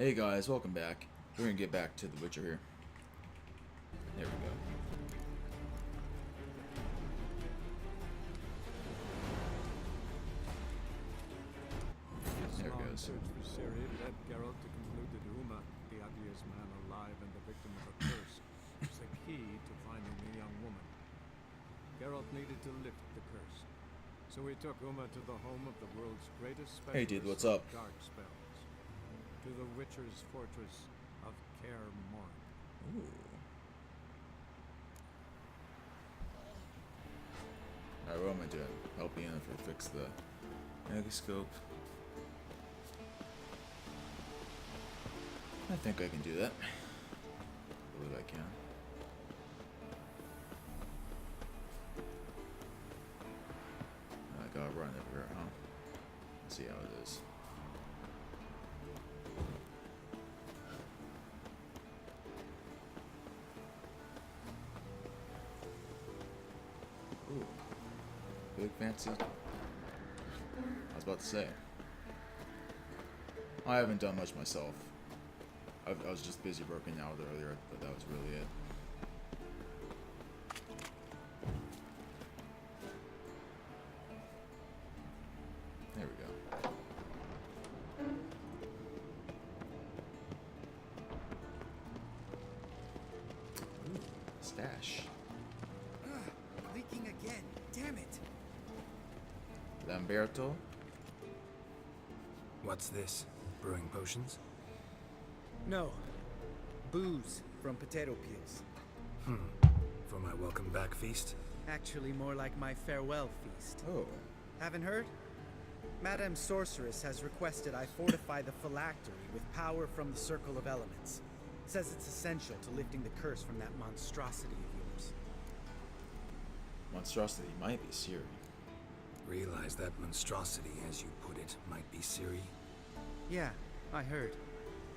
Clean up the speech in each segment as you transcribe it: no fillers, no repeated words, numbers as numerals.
Hey guys, welcome back. We're gonna get back to The Witcher here. There we go. There it goes. Search for Ciri led Geralt to conclude that Uma, the ugliest man alive and the victim of a curse, was the key to finding the young woman. Geralt needed to lift the curse, so he took Uma to the home of the world's greatest specialist Hey dude, what's up? dark spells, to the Witcher's fortress of Kaer Morhen. Ooh. Alright, what am I doing? Helping Yennefer fix the megascope. I think I can do that. I believe I can. I gotta run everywhere, huh? Let's see how it is. Ooh. Big fancy. I was about to say. I haven't done much myself. I was just busy working out earlier, but that was really it. There we go. Ooh, stash. Leaking again. Damn it. Lamberto. What's this? Brewing potions? No. Booze from potato peels. For my welcome back feast? Actually, more like my farewell feast. Oh. Haven't heard? Madame Sorceress has requested I fortify the phylactery with power from the Circle of Elements. Says it's essential to lifting the curse from that monstrosity of yours. Monstrosity might be Ciri. Realize that monstrosity, as you put it, might be Ciri? Yeah, I heard.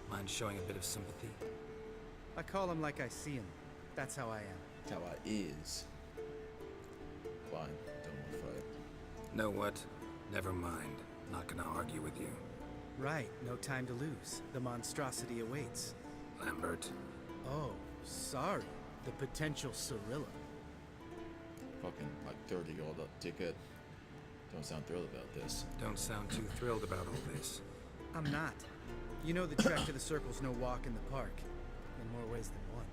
Mind showing a bit of sympathy? I call him like I see him. That's how I am. That's how I is. Fine, don't want to fight. Know what? Never mind. Not gonna argue with you. Right, no time to lose. The monstrosity awaits. Lambert. Oh, sorry. The potential Cirilla. Fucking like 30-year-old dickhead. Don't sound thrilled about this. Don't sound too thrilled about all this. I'm not. You know the trek to the Circle's no walk in the park. In more ways than one.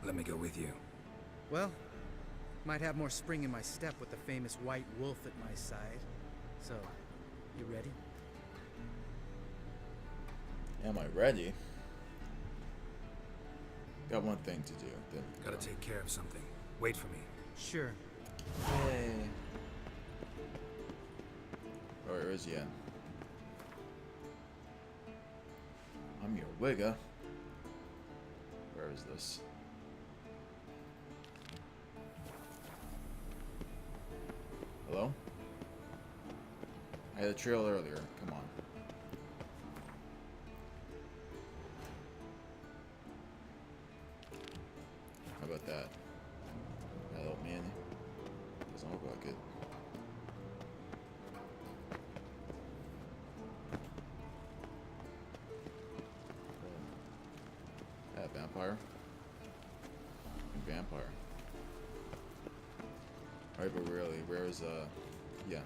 Let me go with you. Well, might have more spring in my step with the famous white wolf at my side. So, you ready? Am I ready? Got one thing to do. Then. Gotta take care of something. Wait for me. Sure. Yay. Where is he at? I'm your wigger. Where is this? Hello? I had a trail earlier. Come on. How about that? That help me any? Doesn't look like it. Vampire? Vampire. Alright, but really, where is, yeah.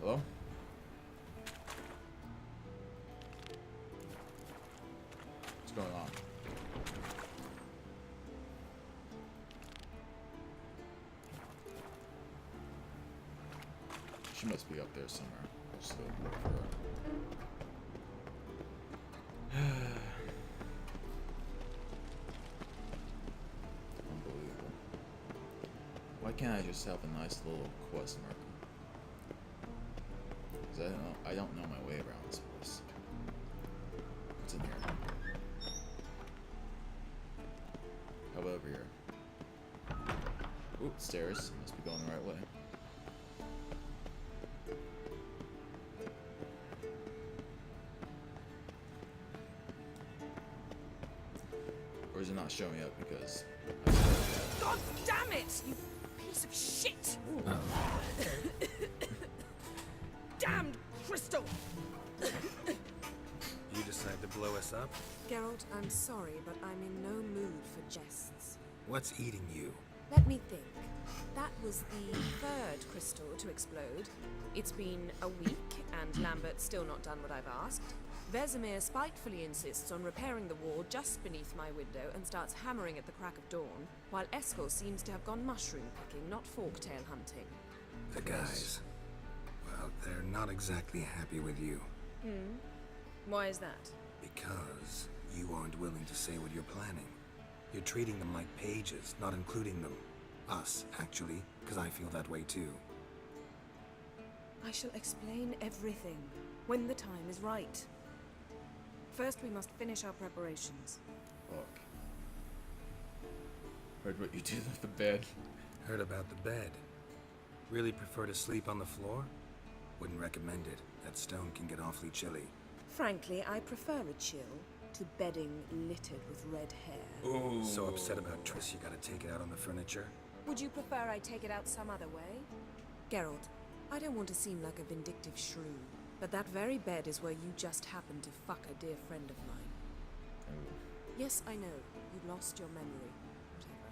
Hello? What's going on? She must be up there somewhere. I'll just go look for her. Unbelievable. Why can't I just have a nice little quest marker? Because I don't know my way around this place. What's in here? How about over here? Ooh, stairs. Must be going the right way. Or is it not showing up because... God damn it, you piece of shit! crystal! You decide to blow us up? Geralt, I'm sorry, but I'm in no mood for jests. What's eating you? Let me think. That was the third crystal to explode. It's been a week, and Lambert's still not done what I've asked. Vesemir spitefully insists on repairing the wall just beneath my window and starts hammering at the crack of dawn, while Eskel seems to have gone mushroom picking, not forktail hunting. The guys. Well, they're not exactly happy with you. Why is that? Because you aren't willing to say what you're planning. You're treating them like pages, not including them. Us, actually, because I feel that way too. I shall explain everything when the time is right. First, we must finish our preparations. Fuck. Heard what you did with the bed. Heard about the bed. Really prefer to sleep on the floor? Wouldn't recommend it. That stone can get awfully chilly. Frankly, I prefer a chill to bedding littered with red hair. Ooh. So upset about Triss you gotta take it out on the furniture? Would you prefer I take it out some other way? Geralt, I don't want to seem like a vindictive shrew, but that very bed is where you just happened to fuck a dear friend of mine. Ooh. Yes, I know, you lost your memory. Whatever.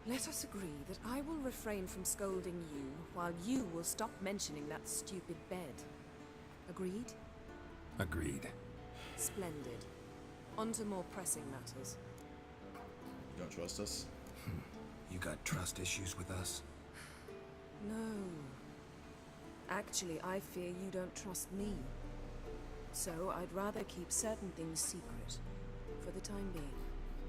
Let us agree that I will refrain from scolding you, while you will stop mentioning that stupid bed. Agreed? Agreed. Splendid. On to more pressing matters. You don't trust us? You got trust issues with us? No. Actually, I fear you don't trust me. So I'd rather keep certain things secret, for the time being.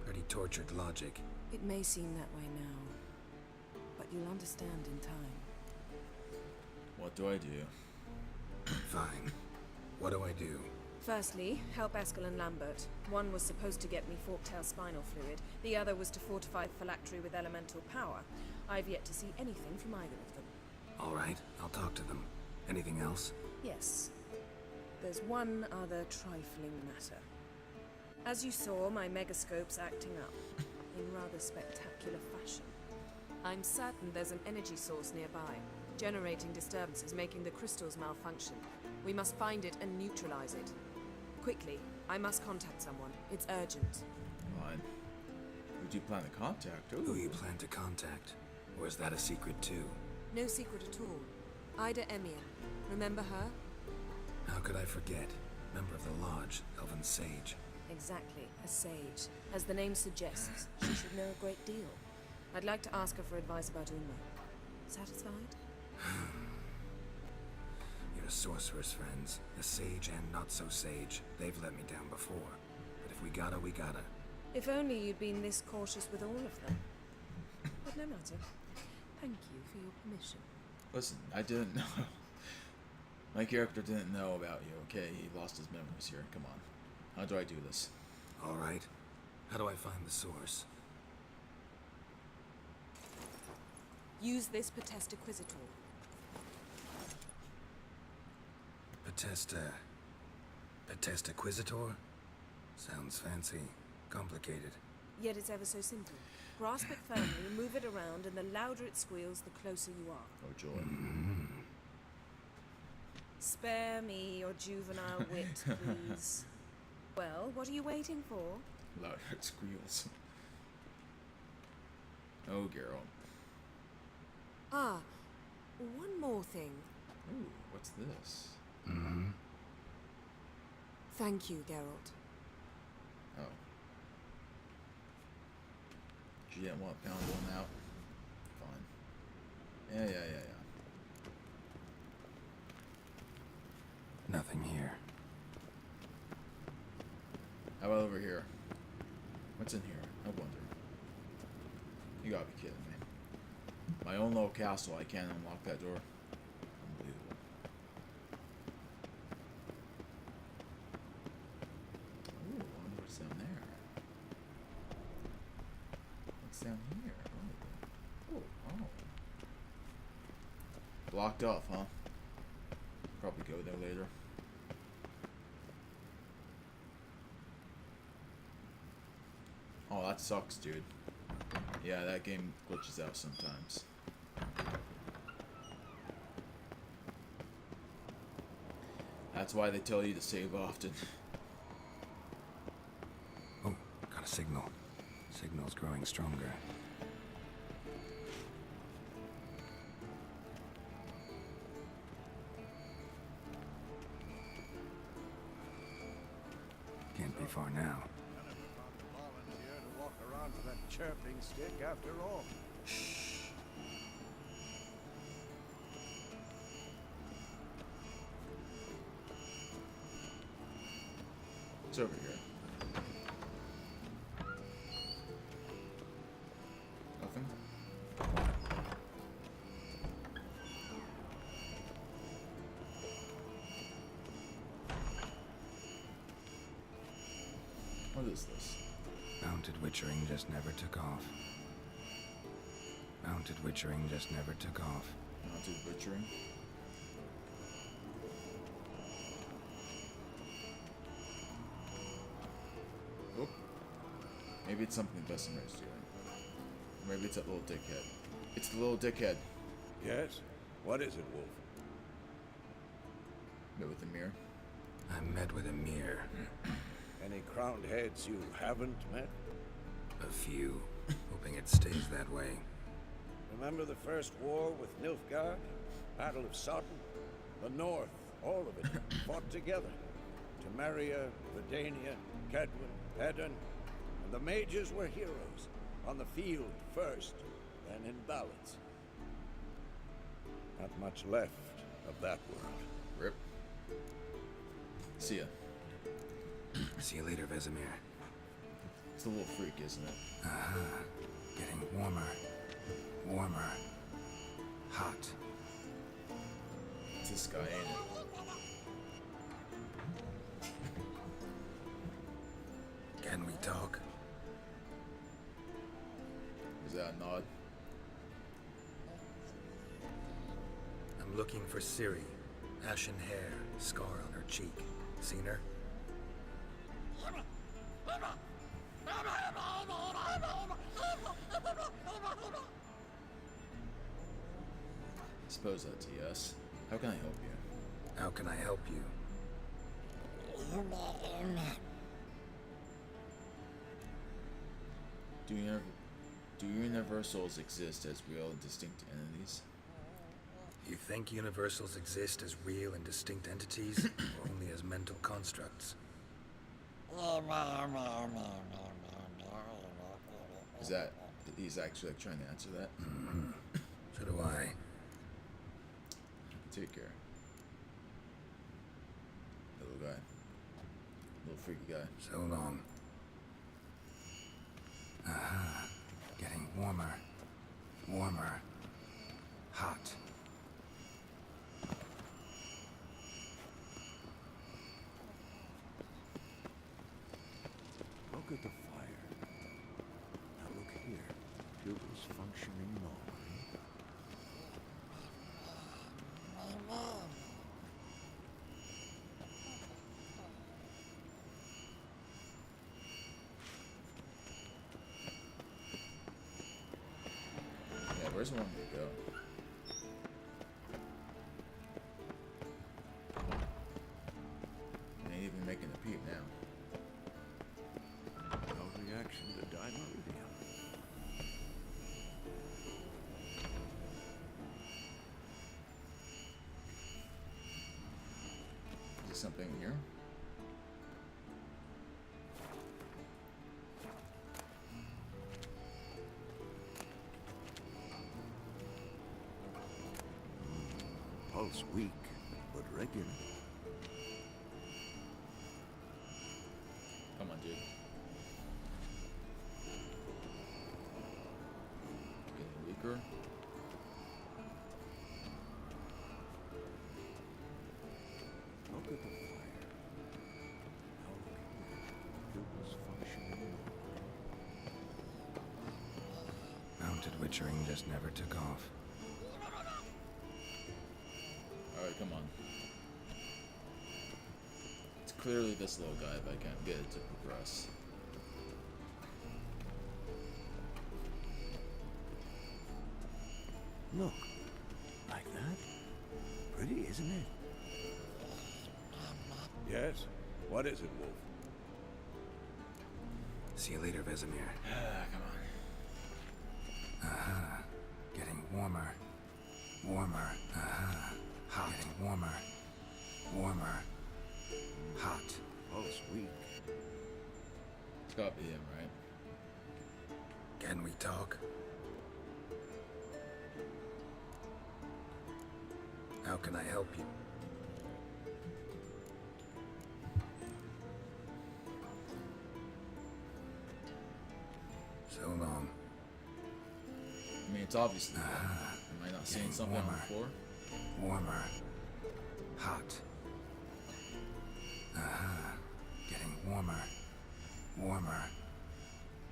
Pretty tortured logic. It may seem that way now, but you'll understand in time. What do I do? Fine. What do I do? Firstly, help Eskel and Lambert. One was supposed to get me forktail spinal fluid, the other was to fortify phylactery with elemental power. I've yet to see anything from either of them. All right, I'll talk to them. Anything else? Yes. There's one other trifling matter. As you saw, my megascope's acting up, in rather spectacular fashion. I'm certain there's an energy source nearby, generating disturbances, making the crystals malfunction. We must find it and neutralize it. Quickly, I must contact someone. It's urgent. Fine. Who do you plan to contact? Ooh. Who you plan to contact? Or is that a secret too? No secret at all. Ida Emir. Remember her? How could I forget? Member of the Lodge, Elven Sage. Exactly, a sage. As the name suggests, she should know a great deal. I'd like to ask her for advice about Uma. Satisfied? Your sorcerer's friends, the sage and not so sage, they've let me down before. But if we gotta, we gotta. If only you'd been this cautious with all of them. But no matter. Thank you for your permission. Listen, I didn't know. My character didn't know about you, okay? He lost his memories here. Come on. How do I do this? All right. How do I find the source? Use this Potestaquisitor. Potestaquisitor? Sounds fancy. Complicated. Yet it's ever so simple. Grasp it firmly, move it around, and the louder it squeals, the closer you are. Oh, joy. Spare me your juvenile wit, please. Well, what are you waiting for? Louder it squeals. Oh, Geralt. Ah, one more thing. Ooh, what's this? Thank you, Geralt. Oh. She didn't want pound one out. Fine. Yeah. Nothing here. How about over here? What's in here? I wonder. You gotta be kidding me. My own little castle, I can't unlock that door. Unbelievable. Ooh, I wonder what's down there. What's down here? Oh. Blocked off, huh? Probably go there later. Oh, that sucks, dude. Yeah, that game glitches out sometimes. That's why they tell you to save often. Oh, got a signal. Signal's growing stronger. Can't be far now. Volunteer to walk around with that chirping stick after all. It's over here. Nothing? What is this? Mounted Witchering just never took off. Mounted Witchering just never took off. Mounted butchering? Oh. Maybe it's something Vesemir's doing. Or maybe it's that little dickhead. It's the little dickhead. Yes? What is it, Wolf? Met with the mirror. I met with Emir. Any crowned heads you haven't met? A few. Hoping it stays that way. Remember the first war with Nilfgaard? Battle of Sodden? The North, all of it, fought together. Temeria, Redania, Kedwin, Hedon, and the mages were heroes. On the field first, then in ballads. Not much left of that world. Rip. See ya. See you later, Vesemir. It's a little freak, isn't it? Getting warmer. Warmer. Hot. It's this guy, ain't it? Can we talk? Is that a nod? I'm looking for Ciri. Ashen hair, scar on her cheek. Seen her? Suppose that's a yes. How can I help you? How can I help you? Do universals exist as real and distinct entities? You think universals exist as real and distinct entities, or only as mental constructs? Is that... He's actually like, trying to answer that? So do I. Take care. Little guy. Little freaky guy. So long. Getting warmer. Warmer. Hot. Look at the fire. Now look here. Pupils functioning normally. Yeah, where's the one to go? Ain't even making a peep now. No reaction to Dimeridium. Is there something here? Pulse weak, but regular. Come on, dude. Getting weaker. Look at the fire. Now look here. Pupils functioning normally. Mounted Witchering just never took off. Alright, come on. It's clearly this little guy if I can't get it to progress. Look. Like that? Pretty, isn't it? Yes? What is it, Wolf? See you later, Vesemir. Come on. Getting warmer. Warmer. Hot. Getting warmer. Warmer. Hot. Pulse weak. It's gotta be him, right? Can we talk? How can I help you? So long. I mean, it's obviously him. Am I not seeing something on the floor? Warmer. Hot. Getting warmer. Warmer.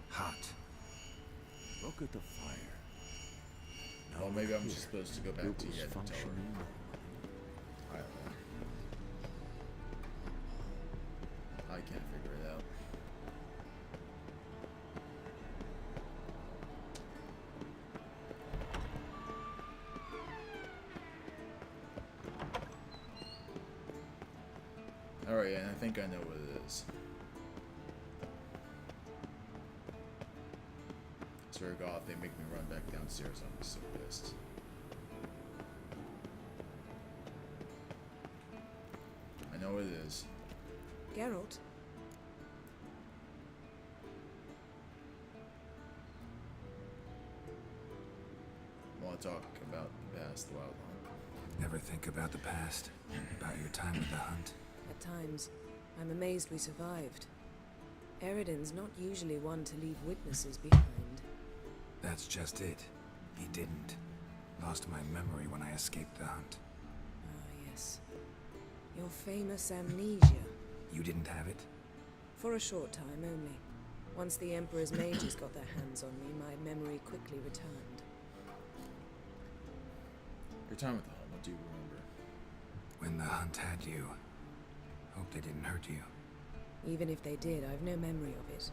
Hot. Look at the fire. Well, maybe I'm just supposed to go back to Bugle's Yed and tell her. functioning. I don't know. I can't figure it out. Alright, and I think I know what it is. Swear to God, if they make me run back downstairs, I'll be so pissed. I know what it is. Geralt, I want to talk about the past, the Wild Hunt. Never think about the past. About your time with the hunt. at times, I'm amazed we survived. Eridan's not usually one to leave witnesses behind. That's just it. He didn't. Lost my memory when I escaped the hunt. Ah, yes. Your famous amnesia. You didn't have it? For a short time only. Once the Emperor's mages got their hands on me, my memory quickly returned. Your time with the Hunt, what do you remember? When the hunt had you. Hope they didn't hurt you. Even if they did, I've no memory of it.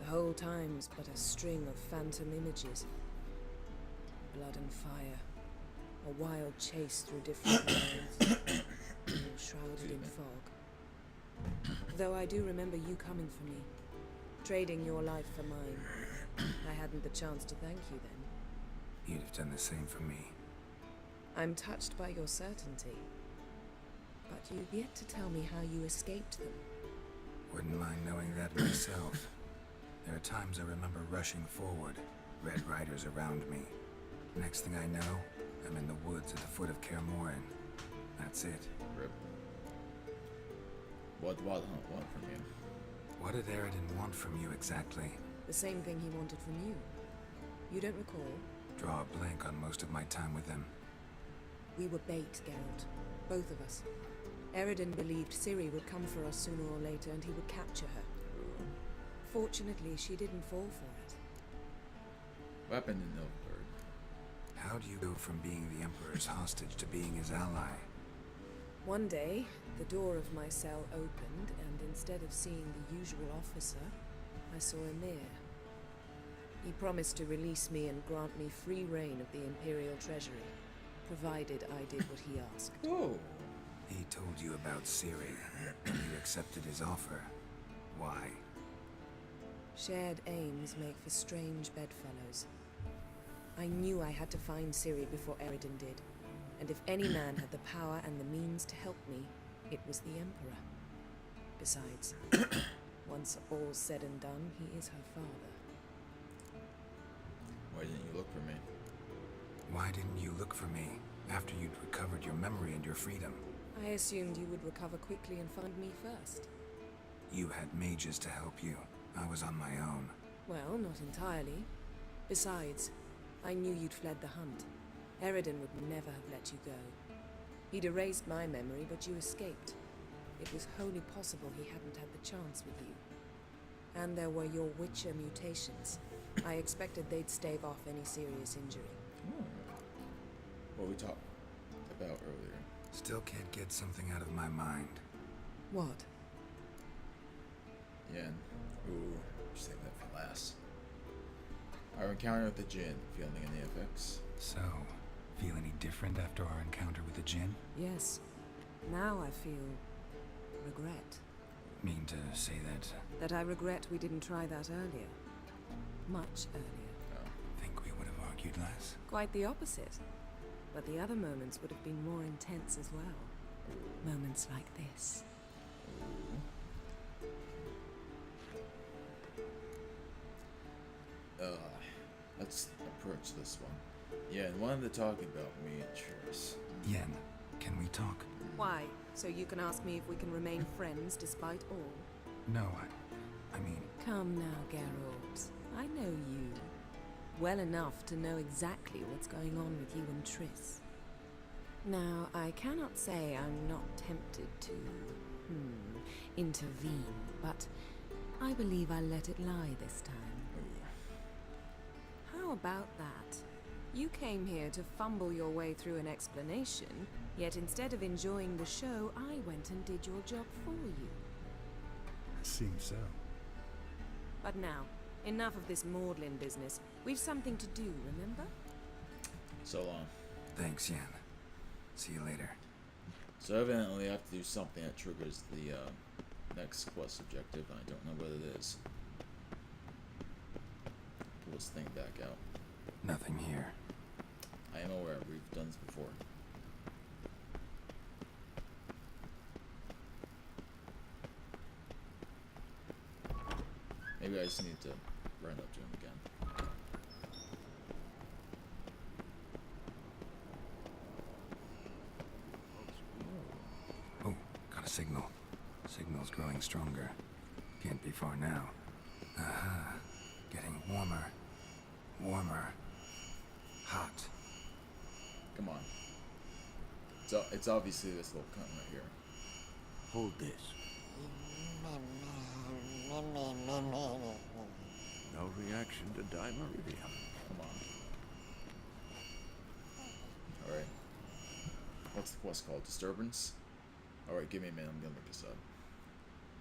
The whole time's but a string of phantom images. Blood and fire. A wild chase through different worlds. All shrouded in fog. Though I do remember you coming for me. Trading your life for mine. I hadn't the chance to thank you then. You'd have done the same for me. I'm touched by your certainty. But you've yet to tell me how you escaped them. Wouldn't mind knowing that myself. There are times I remember rushing forward, Red Riders around me. Next thing I know, I'm in the woods at the foot of Kaer Morhen. That's it. Rip. What did the Wild Hunt want from you? What did Eridan want from you exactly? The same thing he wanted from you. You don't recall? Draw a blank on most of my time with them. We were bait, Geralt. Both of us. Eridan believed Ciri would come for us sooner or later and he would capture her. Fortunately, she didn't fall for it. What happened in Nilfgaard? How do you go from being the Emperor's hostage to being his ally? One day, the door of my cell opened, and instead of seeing the usual officer, I saw Emir. He promised to release me and grant me free reign of the Imperial Treasury, provided I did what he asked. Oh. He told you about Ciri, and you accepted his offer. Why? Shared aims make for strange bedfellows. I knew I had to find Ciri before Eridan did, and if any man had the power and the means to help me, it was the Emperor. Besides, once all's said and done, he is her father. Why didn't you look for me? Why didn't you look for me after you'd recovered your memory and your freedom? I assumed you would recover quickly and find me first. You had mages to help you. I was on my own. Well, not entirely. Besides, I knew you'd fled the hunt. Eridan would never have let you go. He'd erased my memory, but you escaped. It was wholly possible he hadn't had the chance with you. And there were your Witcher mutations. I expected they'd stave off any serious injury. What we talked about earlier. Still can't get something out of my mind. What? Yen. Ooh, just take that for last. Our encounter with the Jinn, feeling any effects? So, feel any different after our encounter with the Jinn? Yes. Now I feel regret. Mean to say that That I regret we didn't try that earlier. Much earlier. think we would have argued less? Quite the opposite. But the other moments would have been more intense as well. Moments like this. Let's approach this one. Yeah, and wanted to talk about me and Triss. Yen, can we talk? Why? So you can ask me if we can remain friends despite all? No, I mean, Come now, Geralt. I know you. Well enough to know exactly what's going on with you and Triss. Now, I cannot say I'm not tempted to, intervene, but I believe I'll let it lie this time. How about that? You came here to fumble your way through an explanation, yet instead of enjoying the show, I went and did your job for you. seems so. But now, enough of this maudlin business. We've something to do, remember? So long. Thanks, Yen. See you later. So evidently I have to do something that triggers the next quest objective, and I don't know what it is. Pull this thing back out. Nothing here. I am aware, we've done this before. Maybe I just need to run up to him again. Oh, got a signal. Signal's growing stronger. Can't be far now. Aha. Getting warmer. Warmer. Hot. Come on. It's obviously this little cunt right here. Hold this. No reaction to dimeridium. Come on. Alright. What's the quest called? Disturbance? Alright, give me a minute. I'm gonna look this up.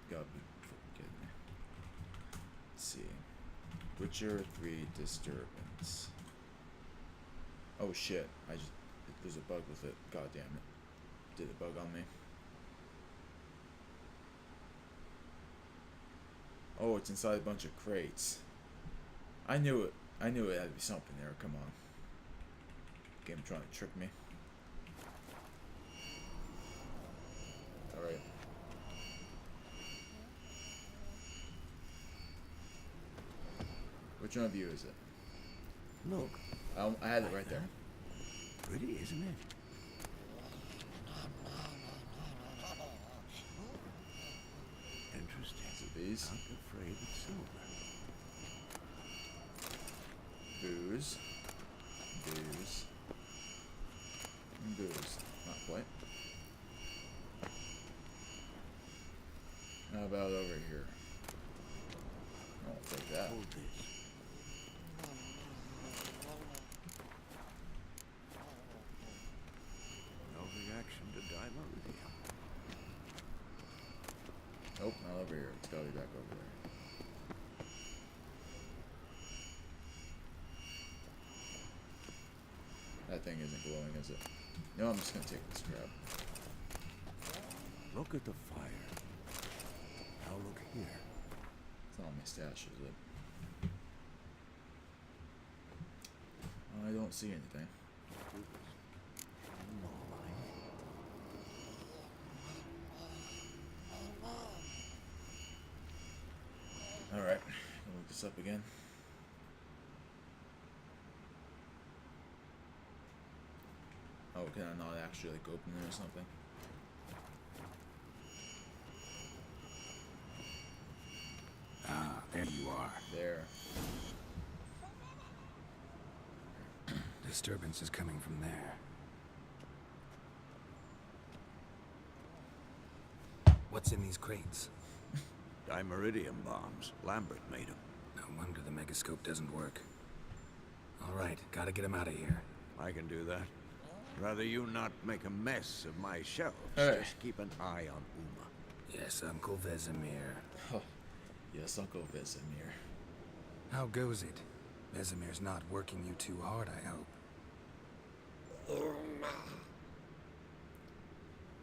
Gotta be freaking kidding me. Let's see. Witcher 3 Disturbance. Oh shit. There's a bug with it. God damn it. Did it bug on me? Oh, it's inside a bunch of crates. I knew it. I knew it had to be something there. Come on. Game trying to trick me. Alright. Which one of you is it? Look, I had it right there. pretty, isn't it? Interesting. Is it these? Not afraid of silver. Booze. Booze. And booze. Not quite. How about over here? I'll take that. Hold this. No reaction to dimeridium. Nope, not over here. It's gotta be back over there. That thing isn't glowing, is it? No, I'm just gonna take this crap. Look at the fire. Now look here. It's not on my stash, is it? I don't see anything. Alright, I'll look this up again. Oh, can I not actually like open it or something? Ah, there you are. There. Disturbance is coming from there. What's in these crates? Dimeridium bombs. Lambert made them. No wonder the megascope doesn't work. All right, gotta get him out of here. I can do that. Rather you not make a mess of my shelves. Hey. Just keep an eye on Uma. Yes, Uncle Vesemir. Oh, yes, Uncle Vesemir. How goes it? Vesemir's not working you too hard, I hope.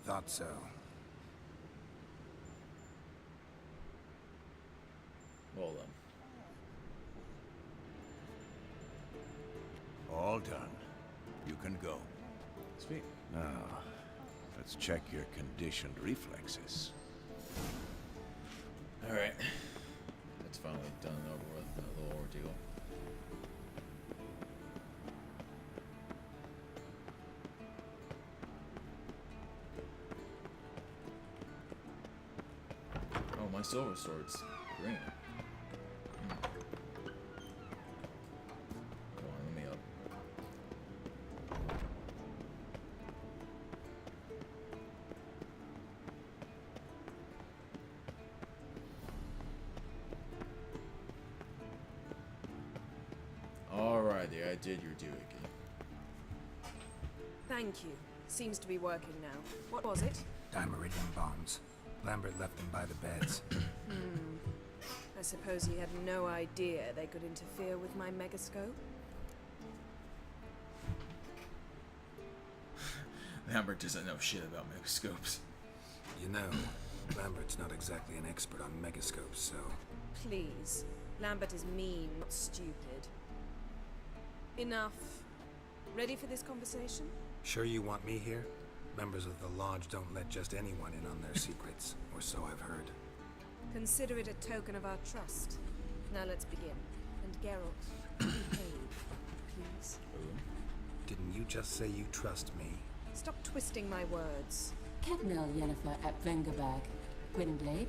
Thought so. Hold on. All done. You can go. Sweet. Now, let's check your conditioned reflexes. Alright. That's finally done and over with, that little ordeal. Oh, my silver sword's green. Come on, let me up. Alrighty, I did your doohickey. Thank you. Seems to be working now. What was it? Dimeridium bombs. Lambert left them by the beds. I suppose he had no idea they could interfere with my megascope? Lambert doesn't know shit about megascopes. You know, Lambert's not exactly an expert on megascopes, so... Please. Lambert is mean, not stupid. Enough. Ready for this conversation? Sure you want me here? Members of the Lodge don't let just anyone in on their secrets, or so I've heard. Consider it a token of our trust. Now let's begin. And Geralt, behave, please. Didn't you just say you trust me? Stop twisting my words. Kednel Yennefer at Vengerberg, Gwynblade.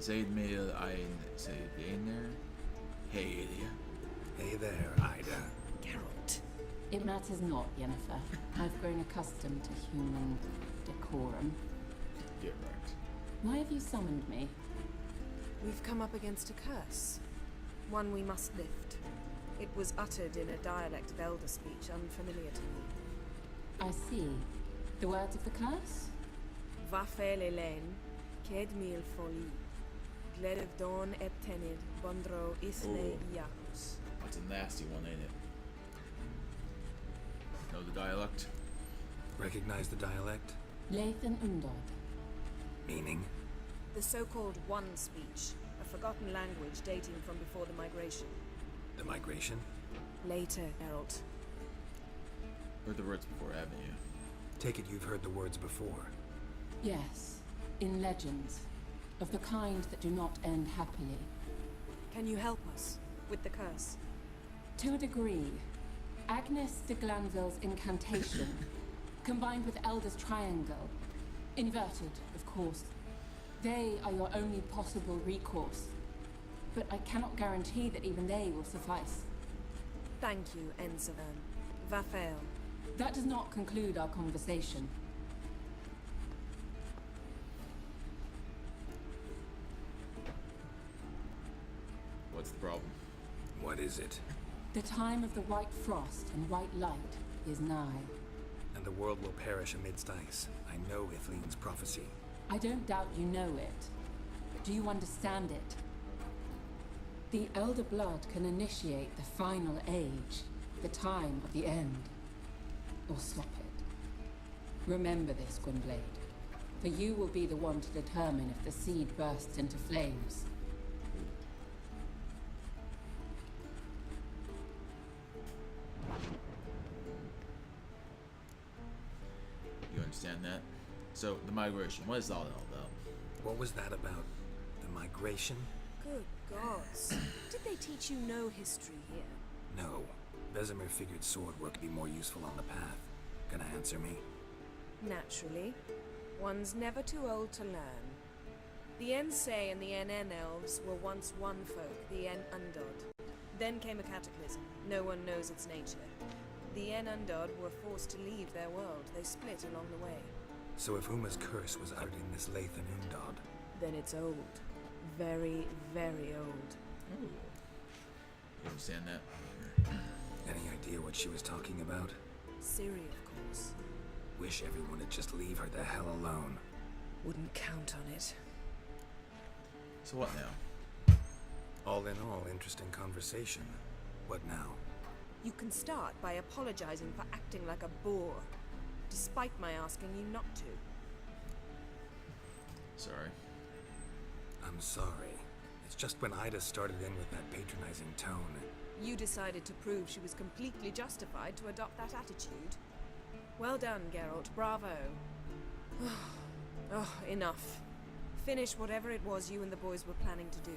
Zaid Mail ein Zaidner. Hey, idiot. Hey there, Ida. Geralt. It matters not, Yennefer. I've grown accustomed to human decorum. Get wrecked. Why have you summoned me? We've come up against a curse. One we must lift. It was uttered in a dialect of Elder speech unfamiliar to me. I see. The words of the curse? Vafel Elaine, Ked mil foli, Gledev Dawn Eptenid, Bondro Isne Iacus. That's a nasty one, ain't it? Know the dialect? Recognize the dialect? Lathan Undod. Meaning? The so-called One speech, a forgotten language dating from before the migration. The migration? Later, Geralt. Heard the words before, haven't you? Take it you've heard the words before. Yes, in legends. Of the kind that do not end happily. Can you help us with the curse? To a degree, Agnes de Glanville's incantation, combined with Elder's triangle, inverted, of course. They are your only possible recourse. But I cannot guarantee that even they will suffice. Thank you, Ensavan. Vafel. That does not conclude our conversation. What's the problem? What is it? The time of the white frost and white light is nigh. And the world will perish amidst ice. I know Ithleen's prophecy. I don't doubt you know it. But do you understand it? The Elder Blood can initiate the final age, the time of the end, or stop it. Remember this, Gwynblade, for you will be the one to determine if the seed bursts into flames. You understand that? So, the migration, what is all about? What was that about? The migration? Good gods. Did they teach you no history here? No. Vesemir figured sword work would be more useful on the path. Gonna answer me? Naturally. One's never too old to learn. The Ensei and the NN elves were once one folk, the En Undod. Then came a cataclysm. No one knows its nature. The En Undod were forced to leave their world. They split along the way. So if Uma's curse was uttered in this Lathan Undod, Then it's old. Very, very old. You understand that? any idea what she was talking about? Ciri, of course. Wish everyone would just leave her the hell alone. Wouldn't count on it. So what now? All in all, interesting conversation. What now? You can start by apologizing for acting like a boor, despite my asking you not to. Sorry. I'm sorry. It's just when Ida started in with that patronizing tone. You decided to prove she was completely justified to adopt that attitude. Well done, Geralt. Bravo. Oh, enough. Finish whatever it was you and the boys were planning to do.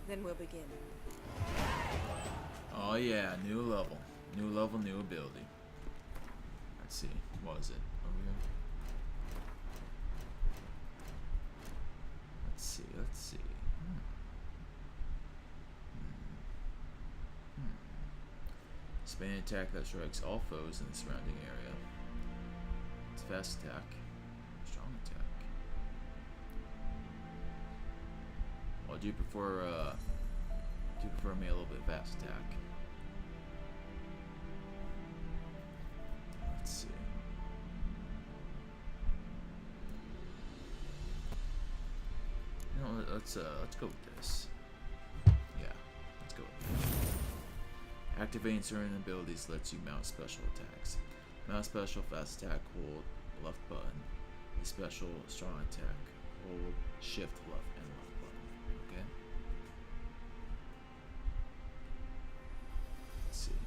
Then we'll begin. Oh yeah, new level. New level, new ability. Let's see. What is it? Over here? Let's see, let's see. Spin attack that strikes all foes in the surrounding area. It's fast attack. Strong attack. Well, do you prefer me a little bit fast attack? Let's see. You know, let's go with this. Yeah, let's go with this. Activating certain abilities lets you mount special attacks. Mount special fast attack, hold left button. A special strong attack, hold shift left and left button. Okay. Let's see.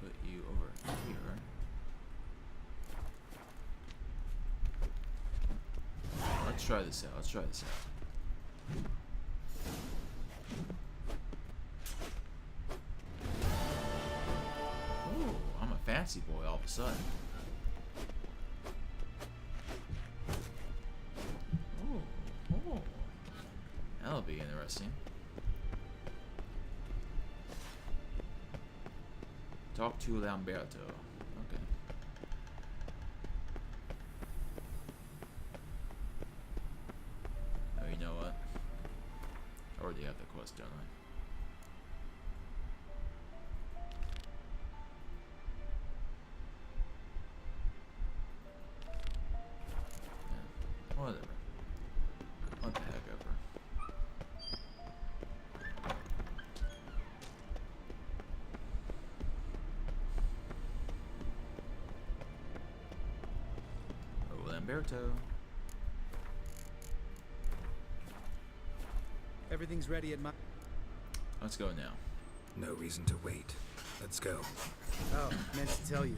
Put you over here. Let's try this out. Let's try this out. Ooh, I'm a fancy boy all of a sudden. Ooh. That'll be interesting. Talk to Lamberto. Okay. Oh, you know what? I already have the quest, don't I? Yeah, whatever. What the heck ever. Oh, Lamberto. Everything's ready at my... Let's go now. No reason to wait. Let's go. Oh, meant to tell you.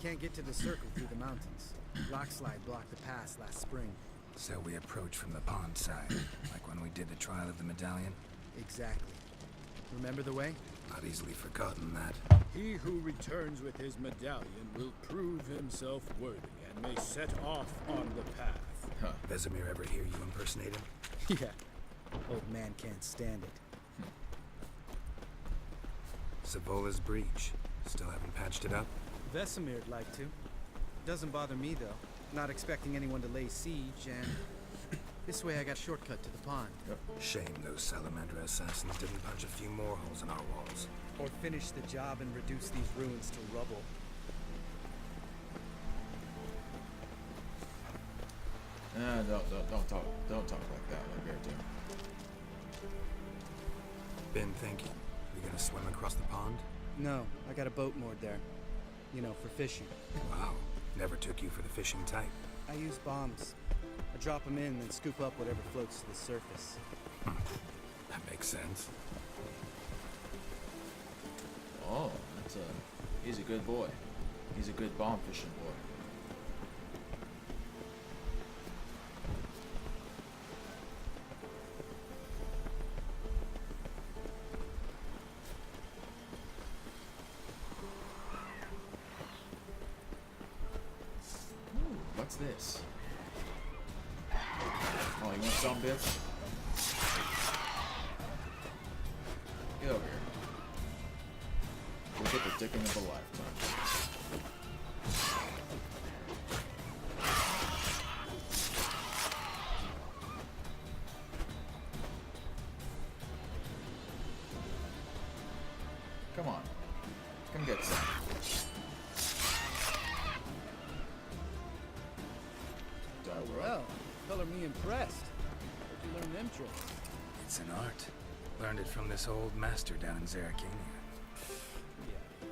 Can't get to the circle through the mountains. Rockslide blocked the pass last spring. So we approach from the pond side, like when we did the trial of the medallion. Exactly. Remember the way? Not easily forgotten that. He who returns with his medallion will prove himself worthy and may set off on the path. Huh. Vesemir ever hear you impersonate him? Yeah. Old man can't stand it. Savola's breach. Still haven't patched it up? Vesemir'd like to. Doesn't bother me, though. Not expecting anyone to lay siege, and this way I got shortcut to the pond. Shame those Salamandra assassins didn't punch a few more holes in our walls. Or finish the job and reduce these ruins to rubble. Don't talk like that, Lamberto. Been thinking. We gonna swim across the pond? No, I got a boat moored there. You know, for fishing. Wow. Never took you for the fishing type. I use bombs. I drop them in, then scoop up whatever floats to the surface. That makes sense. Oh, he's a good boy. He's a good bomb fishing boy. Ooh, what's this? Oh, you want some bits? Get over here. We'll get the digging of a lifetime. Come on. Come get some. Well, color me impressed. Where'd you learn them tricks? It's an art. Learned it from this old master down in Zerrikania. Yeah.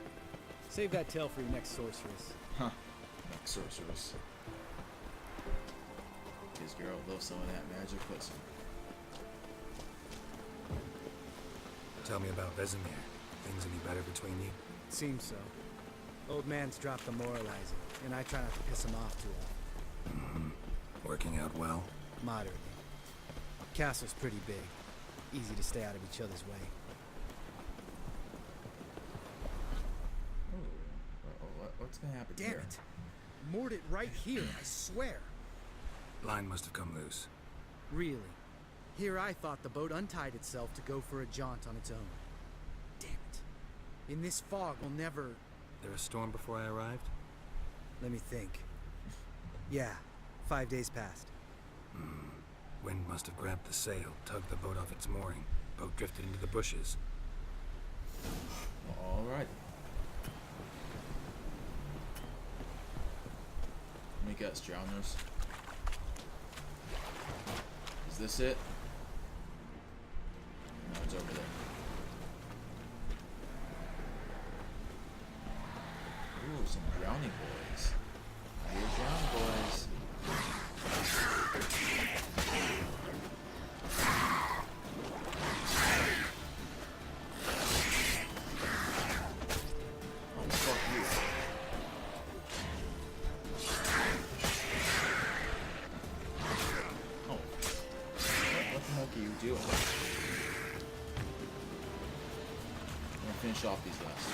Save that tale for your next sorceress. Huh. Like sorceress. His girl loves some of that magic pussy. Tell me about Vesemir. Things any better between you? Seems so. Old man's dropped the moralizing, and I try not to piss him off too often. Working out well? Moderately. Castle's pretty big. Easy to stay out of each other's way. What's gonna happen Damn here? it! Moored it right here, I swear. Line must have come loose. Really. Here I thought the boat untied itself to go for a jaunt on its own. Damn it. In this fog, we'll never... There a storm before I arrived? Let me think. Yeah, 5 days passed. Wind must have grabbed the sail, tugged the boat off its mooring. Boat drifted into the bushes. All right. Let me guess, drowners. Is this it? No, it's over there. Ooh, some drowning boys. Here, drowning boys. Oh, fuck you. Oh. What the heck are you doing? I'm gonna finish off these last.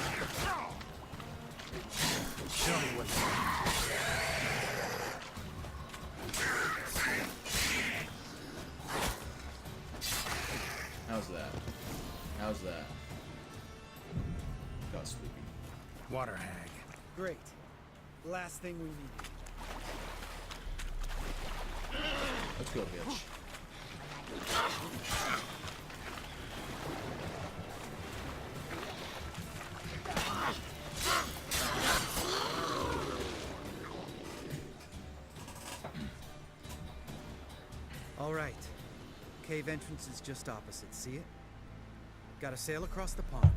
Show me what's How's that? How's that? Got sleepy. Water hag. Great. Last thing we need. Let's go, bitch. All right. Cave entrance is just opposite. See it? Gotta sail across the pond,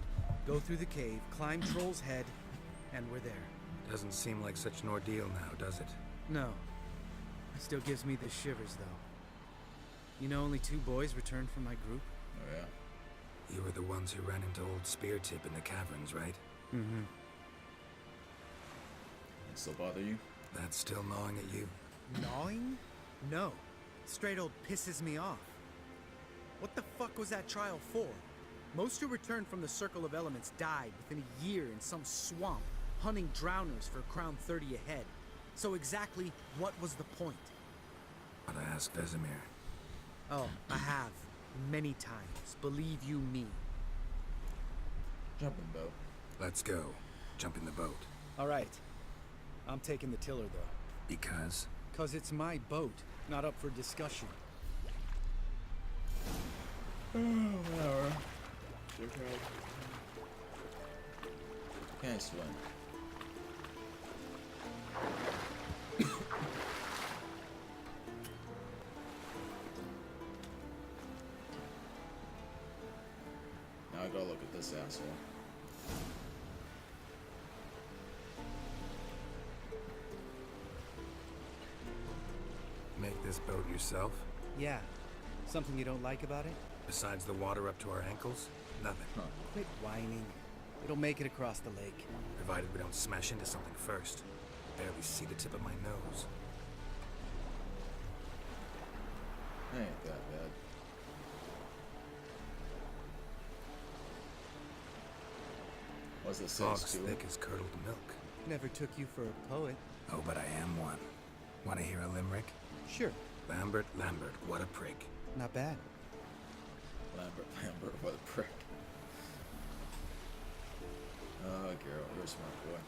go through the cave, climb Troll's Head, and we're there. Doesn't seem like such an ordeal now, does it? No. Still gives me the shivers, though. You know only 2 boys returned from my group? Oh, yeah. You were the ones who ran into old Spear Tip in the caverns, right? Mm-hmm. It still bother you? That's still gnawing at you? Gnawing? No. Straight old pisses me off. What the fuck was that trial for? Most who returned from the Circle of Elements died within a year in some swamp, hunting drowners for Crown 30 a head. So exactly what was the point? Gotta ask Vesemir. Oh, I have. Many times. Believe you me. Jumping boat. Let's go. Jump in the boat. All right. I'm taking the tiller, though. Because? 'Cause it's my boat, not up for discussion. Whatever. Can't swim. Now I gotta look at this asshole. Make this boat yourself? Yeah. Something you don't like about it? Besides the water up to our ankles? Nothing. Huh. Quit whining. It'll make it across the lake. Provided we don't smash into something first. Barely see the tip of my nose. Ain't that bad. What's the Fog's six to thick it? as curdled milk. Never took you for a poet. Oh, but I am one. Want to hear a limerick? Sure. Lambert, Lambert, what a prick. Not bad. Lambert, what a prick. Oh, Geralt, you're a smart boy.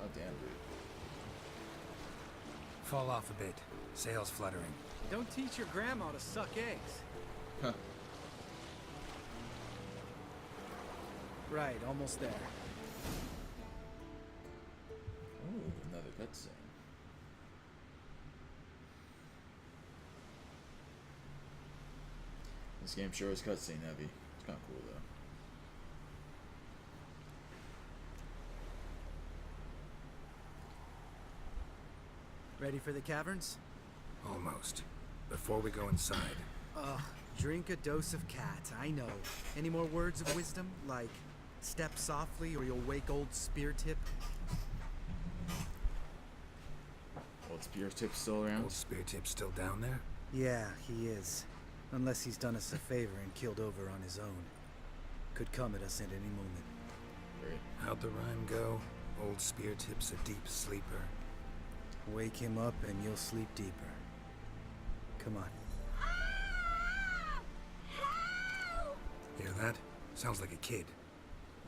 God damn, dude. Fall off a bit. Sails fluttering. Don't teach your grandma to suck eggs. Huh. Right, almost there. Ooh, another cutscene. This game sure is cutscene heavy. It's kind of cool though. Ready for the caverns? Almost. Before we go inside, Ugh, drink a dose of cat, I know. Any more words of wisdom? Like, step softly or you'll wake old Spear Tip? Old Spear Tip's still around? old Spear Tip's still down there? Yeah, he is. Unless he's done us a favor and killed over on his own. Could come at us at any moment. Great. How'd the rhyme go? Old Spear Tip's a deep sleeper. Wake him up and you'll sleep deeper. Come on. Hear that? Sounds like a kid.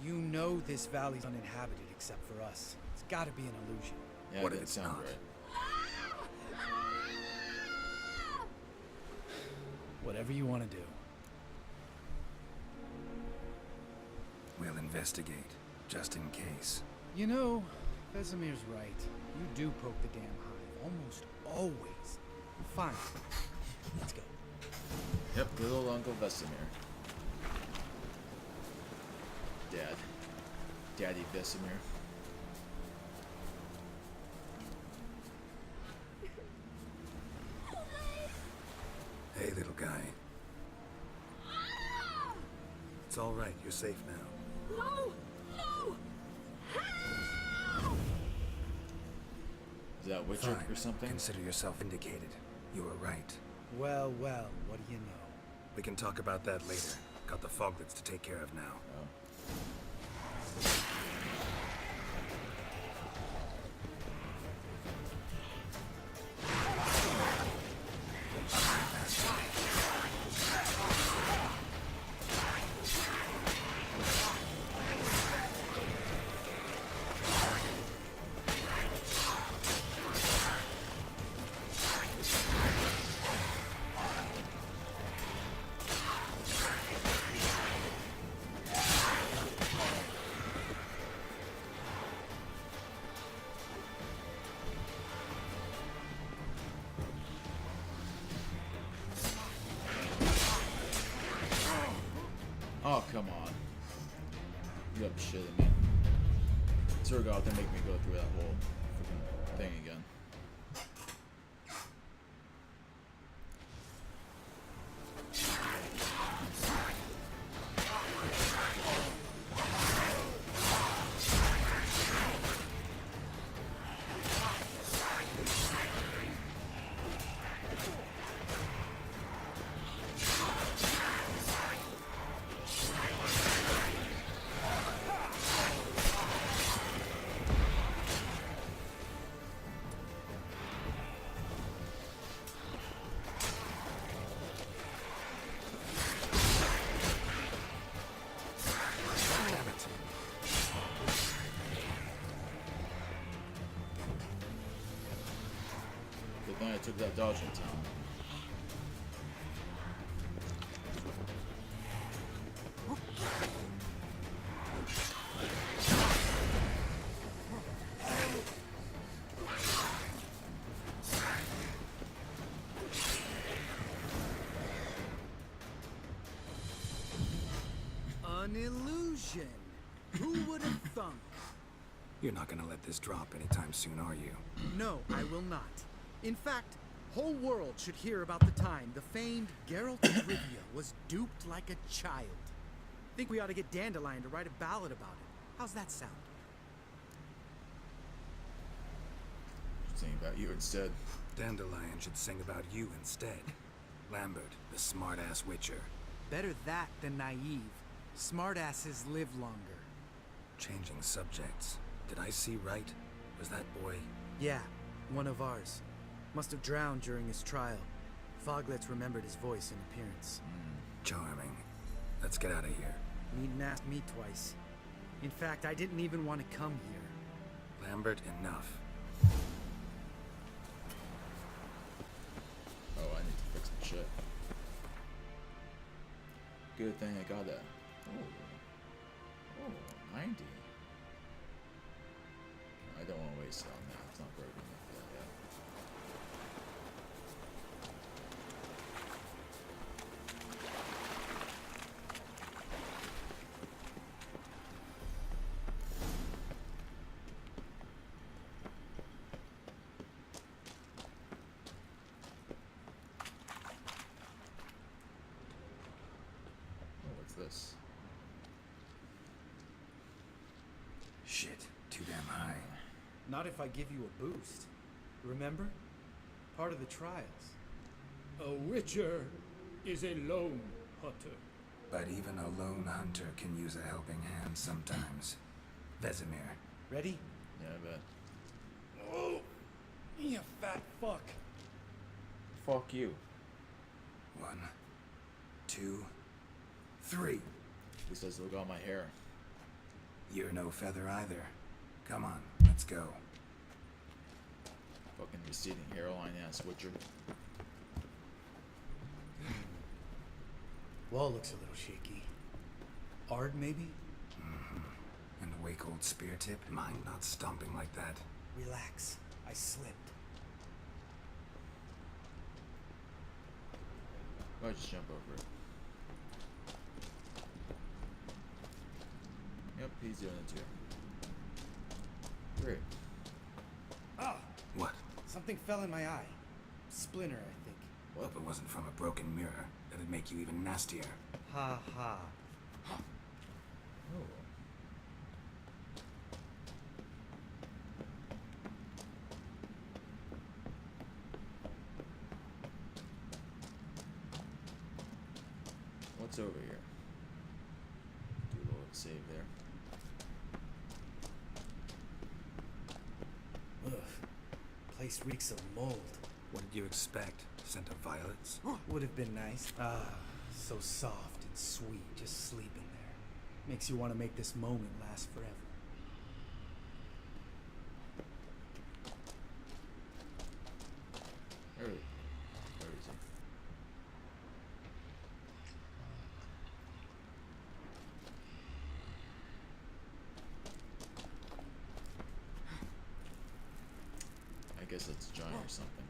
You know this valley's uninhabited except for us. It's gotta be an illusion. Yeah, What that if didn't it's sound not? right. Whatever you want to do. We'll investigate, just in case. You know, Vesemir's right. You do poke the damn hive, almost always. Fine. Let's go. Yep, little Uncle Vesemir. Daddy Vesemir. Hey, little guy. It's all right. You're safe now. No! No! Is that Witcher Fine. or something? Consider yourself vindicated. You were right. Well, well, what do you know? We can talk about that later. Got the foglets to take care of now. Oh. Oh, come on. You got shitting me. Zergoth didn't make me go through that whole freaking thing again. Good thing I took that dodge in time. An illusion! Who would have thunk? You're not gonna let this drop anytime soon, are you? No, I will not. In fact, whole world should hear about the time the famed Geralt of Rivia was duped like a child. Think we ought to get Dandelion to write a ballad about it. How's that sound? Sing about you instead. Dandelion should sing about you instead. Lambert, the smart-ass witcher. Better that than naive. Smartasses live longer. Changing subjects. Did I see right? Was that boy? Yeah, one of ours. Must have drowned during his trial. Foglets remembered his voice and appearance. Charming. Let's get out of here. Needn't ask me twice. In fact, I didn't even want to come here. Lambert, enough. Oh, I need to fix some shit. Good thing I got that. Oh, 90. I don't want to waste it on that. It's not broken enough for that yet. this? Shit, too damn high. Not if I give you a boost. Remember? Part of the trials. A witcher is a lone hunter. But even a lone hunter can use a helping hand sometimes. Vesemir. Ready? Yeah, I bet. Oh, you fat fuck. Fuck you. 1, 2, 3. At least I still got my hair. You're no feather either. Come on, let's go. Fucking receding hairline ass Witcher. Wall looks a little shaky. Ard, maybe? And the wake old spear tip, mine not stomping like that. Relax. I slipped. I'll just jump over it. Yep, he's doing it too. Great. Ah! What? Something fell in my eye. Splinter, I think. What? Hope it wasn't from a broken mirror. That'd make you even nastier. Ha ha. Oh. What's over here? Do a little save there. Ugh. Place reeks of mold. What did you expect? Scent of violets? Would have been nice. Ah, so soft and sweet, just sleeping there. Makes you want to make this moment last forever. Where is he? I guess it's a giant or something.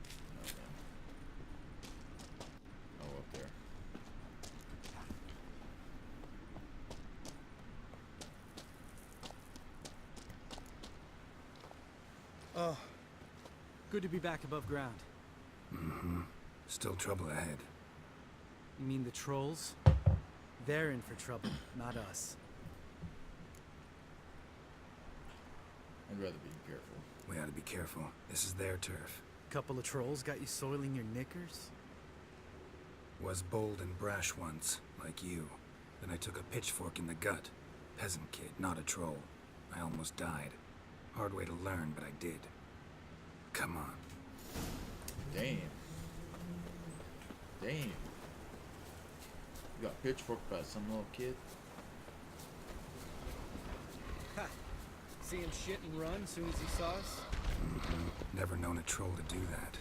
Oh, up there. Oh, good to be back above ground. Still trouble ahead. You mean the trolls? They're in for trouble, not us. I'd rather be careful. We ought to be careful. This is their turf. Couple of trolls got you soiling your knickers? Was bold and brash once, like you. Then I took a pitchfork in the gut. Peasant kid, not a troll. I almost died. Hard way to learn, but I did. Come on. Damn. Damn. You got pitchforked by some little kid? Ha! See him shit and run soon as he saw us? Never known a troll to do that.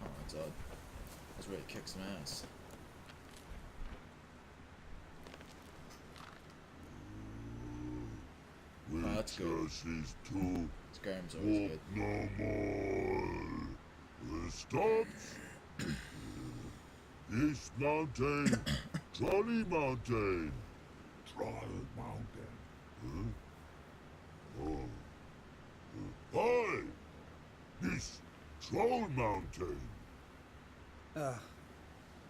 Oh, that's odd. I was ready to kick some ass. Oh, that's good. Is to Skyrim's always walk good. no more. The stops. East Mountain, Trolley Mountain. Trolley Mountain. Huh? Oh. Hi! This Troll Mountain.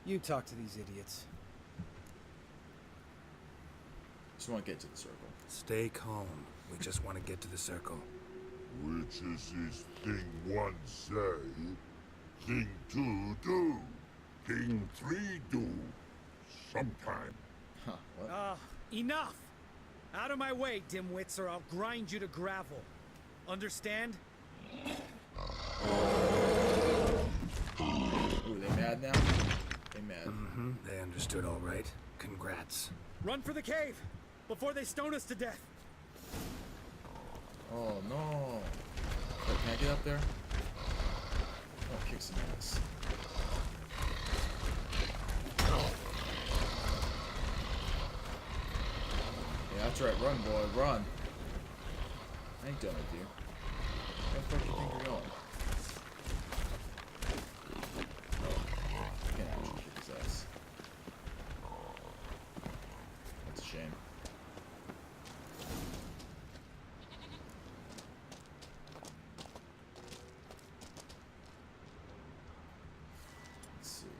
You talk to these idiots. Just want to get to the circle. Stay calm. We just want to get to the circle. Which is this thing one say, thing two do, thing three do, sometime. Huh, what? Enough! Out of my way, dimwits, or I'll grind you to gravel. Understand? Ooh, they mad now? They mad. They understood all right. Congrats. Run for the cave! Before they stone us to death! Oh no. Wait, can I get up there? Oh, kick some ass. Yeah, that's right. Run, boy, run. I ain't done with you. Where the fuck do you think you're going? Oh, I can't actually kick his ass. That's a shame. Let's see.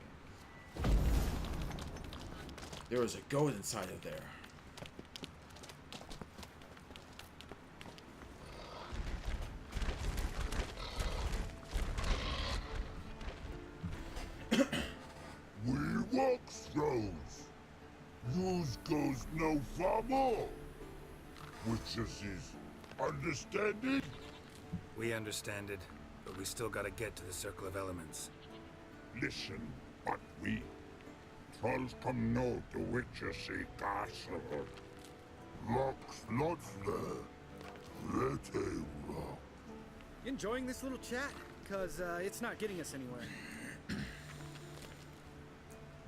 There was a goat inside of there. We walk throws. Yous goes no far more. Witches is understanding? We understand it, but we still gotta get to the Circle of Elements. Listen, but we trolls come know the witches see castle. Rocks lots there. Let a rock. Enjoying this little chat? Cause it's not getting us anywhere. Let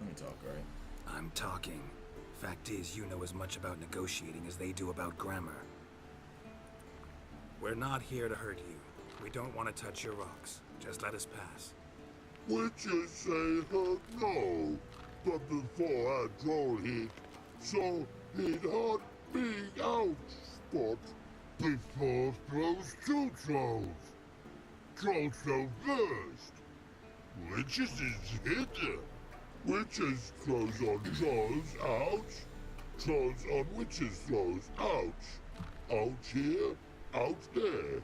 me talk, right? I'm talking. Fact is, you know as much about negotiating as they do about grammar. We're not here to hurt you. We don't want to touch your rocks. Just let us pass. Witches say her no, but before I troll hit, so he'd hot big out spot before throws two trolls. Trolls go first. Witches is hidden. Witches throws on trolls, ouch. Trolls on witches throws, ouch. Out here, out there.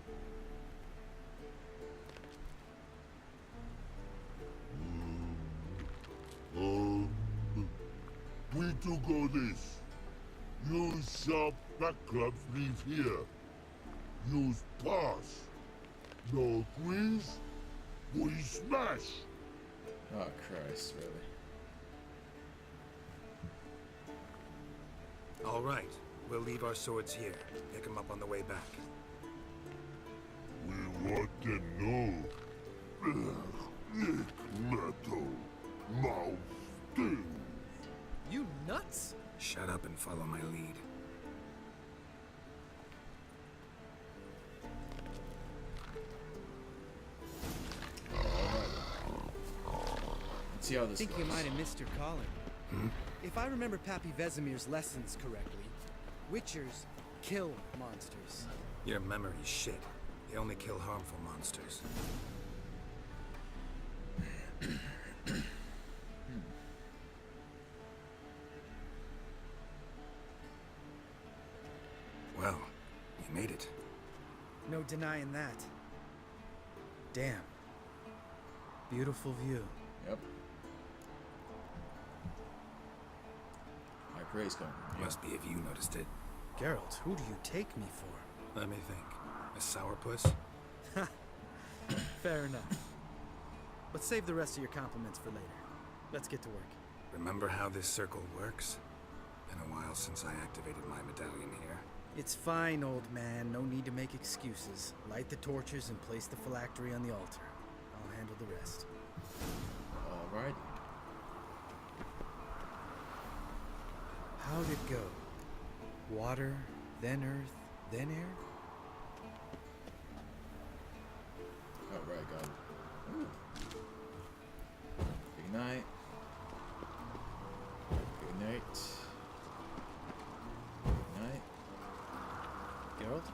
We do go this. Use sharp backups leave here. Use pass. No agrees? We smash. Oh, Christ, really? All right. We'll leave our swords here. Pick them up on the way back. We want to know. Nick metal. Mouth sting. You nuts? Shut up and follow my lead. Let's see how I this think goes. you might have missed your calling. If I remember Pappy Vesemir's lessons correctly, Witchers kill monsters. Your memory's shit. They only kill harmful monsters. Well, you made it. No denying that. Damn. Beautiful view. Yep. High praise coming from you. Must be if you noticed it. Geralt, who do you take me for? Let me think. A sourpuss? Fair enough. But save the rest of your compliments for later. Let's get to work. Remember how this circle works? Been a while since I activated my medallion here. It's fine, old man. No need to make excuses. Light the torches and place the phylactery on the altar. I'll handle the rest. Alright. How'd it go? Water, then earth, then air? Alright, God. Ooh. Ignite. Ignite. Ignite. Geralt?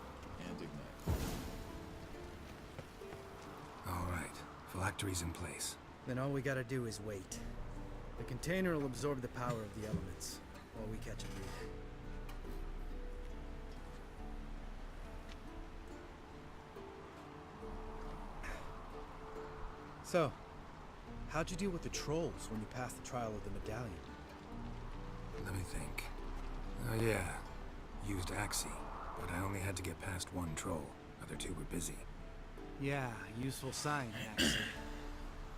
And ignite. All right. Phylactery's in place. Then all we gotta do is wait. The container will absorb the power of the elements while we catch a breather. So, how'd you deal with the trolls when you passed the trial of the medallion? Let me think. Oh yeah. Used Axii, but I only had to get past one troll. Other two were busy. Yeah, useful sign, actually.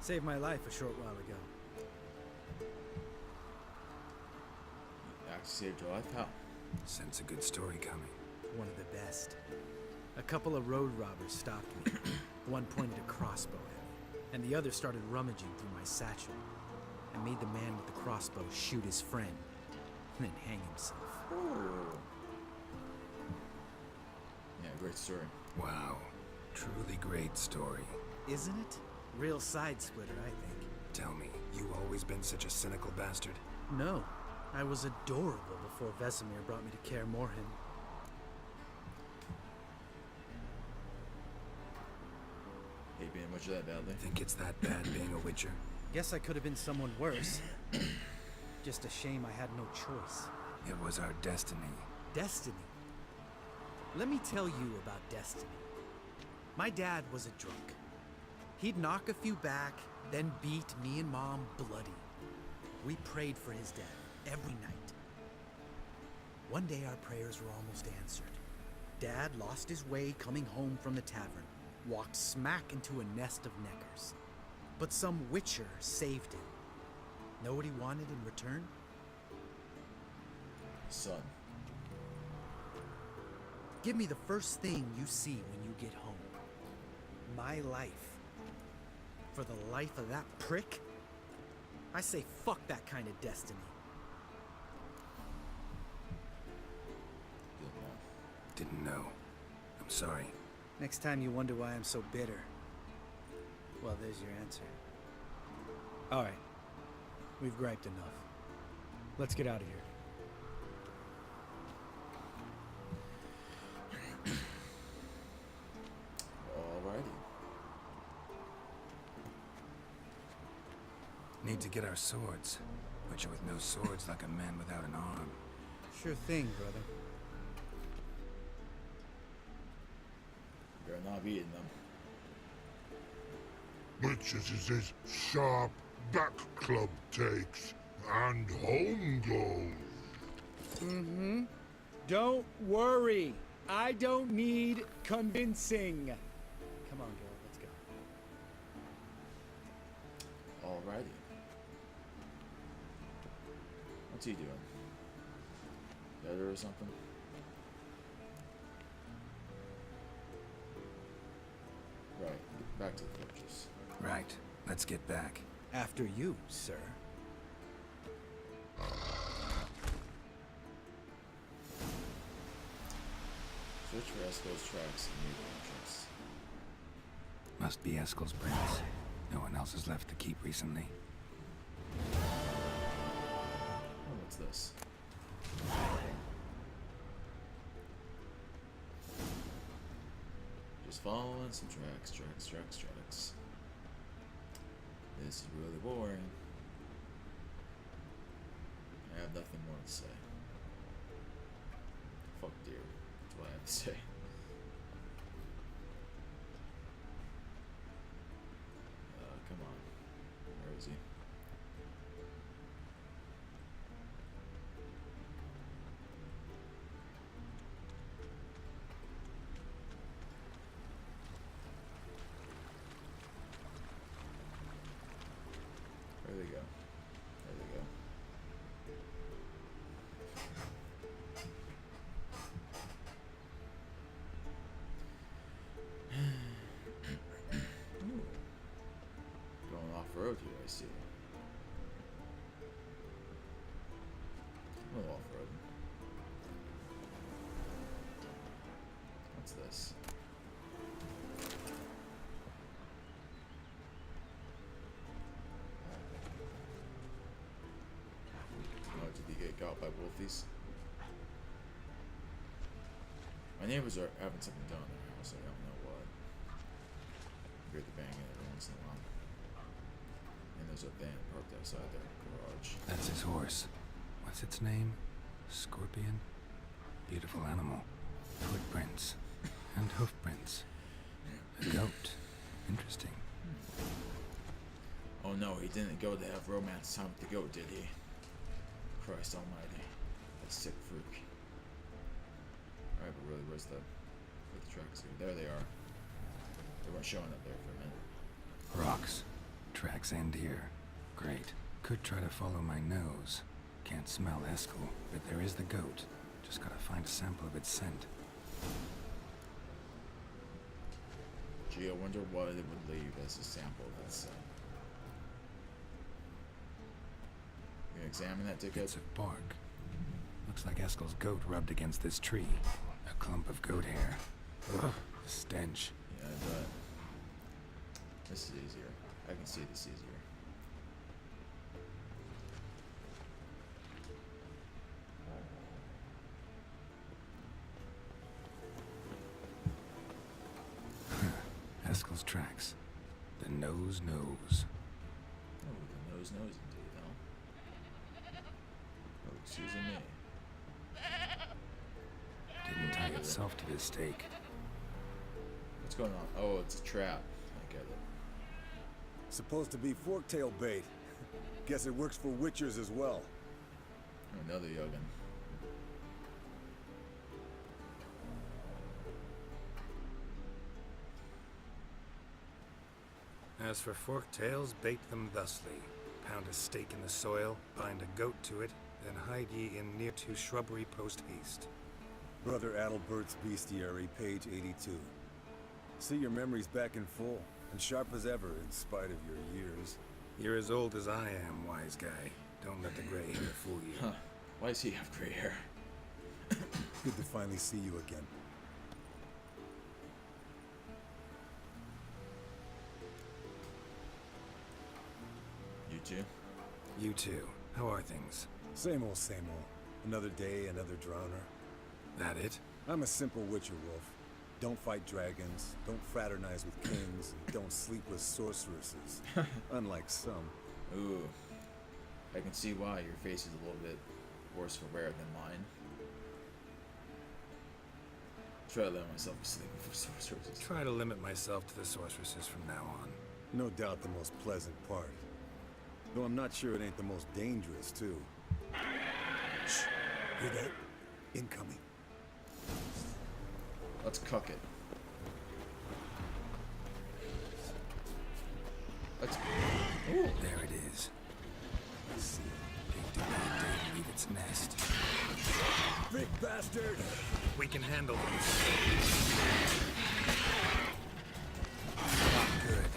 Saved my life a short while ago. Actually saved your life? How? Sense a good story coming. One of the best. A couple of road robbers stopped me. One pointed a crossbow at me, and the other started rummaging through my satchel. I made the man with the crossbow shoot his friend, and then hang himself. Ooh. Yeah, great story. Wow. Truly great story. Isn't it? Real side splitter, I think. Tell me, you always been such a cynical bastard? No, I was adorable before Vesemir brought me to Kaer Morhen. Hate being much of that badly. Think it's that bad being a witcher? Guess I could have been someone worse. Just a shame I had no choice. It was our destiny. Destiny? Let me tell you about destiny. My dad was a drunk. He'd knock a few back, then beat me and Mom bloody. We prayed for his death every night. One day our prayers were almost answered. Dad lost his way coming home from the tavern, walked smack into a nest of neckers. But some witcher saved him. Know what he wanted in return? Son. Give me the first thing you see when you get home. My life. For the life of that prick? I say fuck that kind of destiny. Good man. Didn't know. I'm sorry. Next time you wonder why I'm so bitter, well, there's your answer. Alright. We've griped enough. Let's get out of here. Alrighty. Need to get our swords. But you're with no swords like a man without an arm. Sure thing, brother. You're not beating them. Which is his sharp back club takes, and home goes. Mm-hmm. Don't worry. I don't need convincing. Come on, Geralt, let's go. Alrighty. What's he doing? Better or something? Right, back to the fortress. Right. Let's get back. After you, sir. Search for Esco's tracks near the entrance. Must be Eskel's prints. No one else has left the keep recently. Oh, what's this? Just following some tracks. This is really boring. I have nothing more to say. Fuck deer. That's what I have to say. Come on. Where is he? There they go. There they go. Ooh. Going off road here, I see. A little off road. What's this? Oh, did he get got by wolfies? My neighbors are having something done in their house. I don't know what. I hear the banging every once in a while. And there's a van parked outside their garage. That's his horse. What's its name? Scorpion? Beautiful animal. Footprints. And hoofprints. A goat. Interesting. Oh no, he didn't go to have romance time with the goat, did he? Christ almighty. That sick freak. Alright, but really, where's the tracks go? There they are. They weren't showing up there for a minute. Rocks. Tracks end here. Great. Could try to follow my nose. Can't smell Eskel, but there is the goat. Just gotta find a sample of its scent. Gee, I wonder what it would leave as a sample of that scent. You gonna examine that, dickhead? Bits of bark. Looks like Eskel's goat rubbed against this tree. A clump of goat hair. Ugh, the stench. Yeah, I bet. This is easier. I can see this easier. Eskel's tracks. The nose knows. Oh, the nose knows indeed, huh? Excuse me. Didn't tie itself to this stake. What's going on? Oh, it's a trap. I get it. Supposed to be forktail bait. Guess it works for witchers as well. Another Yogan. As for forked tails, bait them thusly. Pound a stake in the soil, bind a goat to it, then hide ye in near to shrubbery post haste. Brother Adalbert's Bestiary, page 82. See your memories back in full, and sharp as ever in spite of your years. You're as old as I am, wise guy. Don't let the gray hair fool you. Huh. Why does he have gray hair? Good to finally see you again. You too? You too. How are things? Same old, same old. Another day, another drowner. That it? I'm a simple witcher, Wolf. Don't fight dragons, don't fraternize with kings, and don't sleep with sorceresses. Unlike some. Ooh. I can see why your face is a little bit worse for wear than mine. Try to let myself be sleeping for sorceresses. Try to limit myself to the sorceresses from now on. No doubt the most pleasant part. Though I'm not sure it ain't the most dangerous, too. Shh. Hear that? Incoming. Let's cuck it. Let's. Ooh. There it is. See, big demand didn't leave its nest. Big bastard! We can handle this. Not good.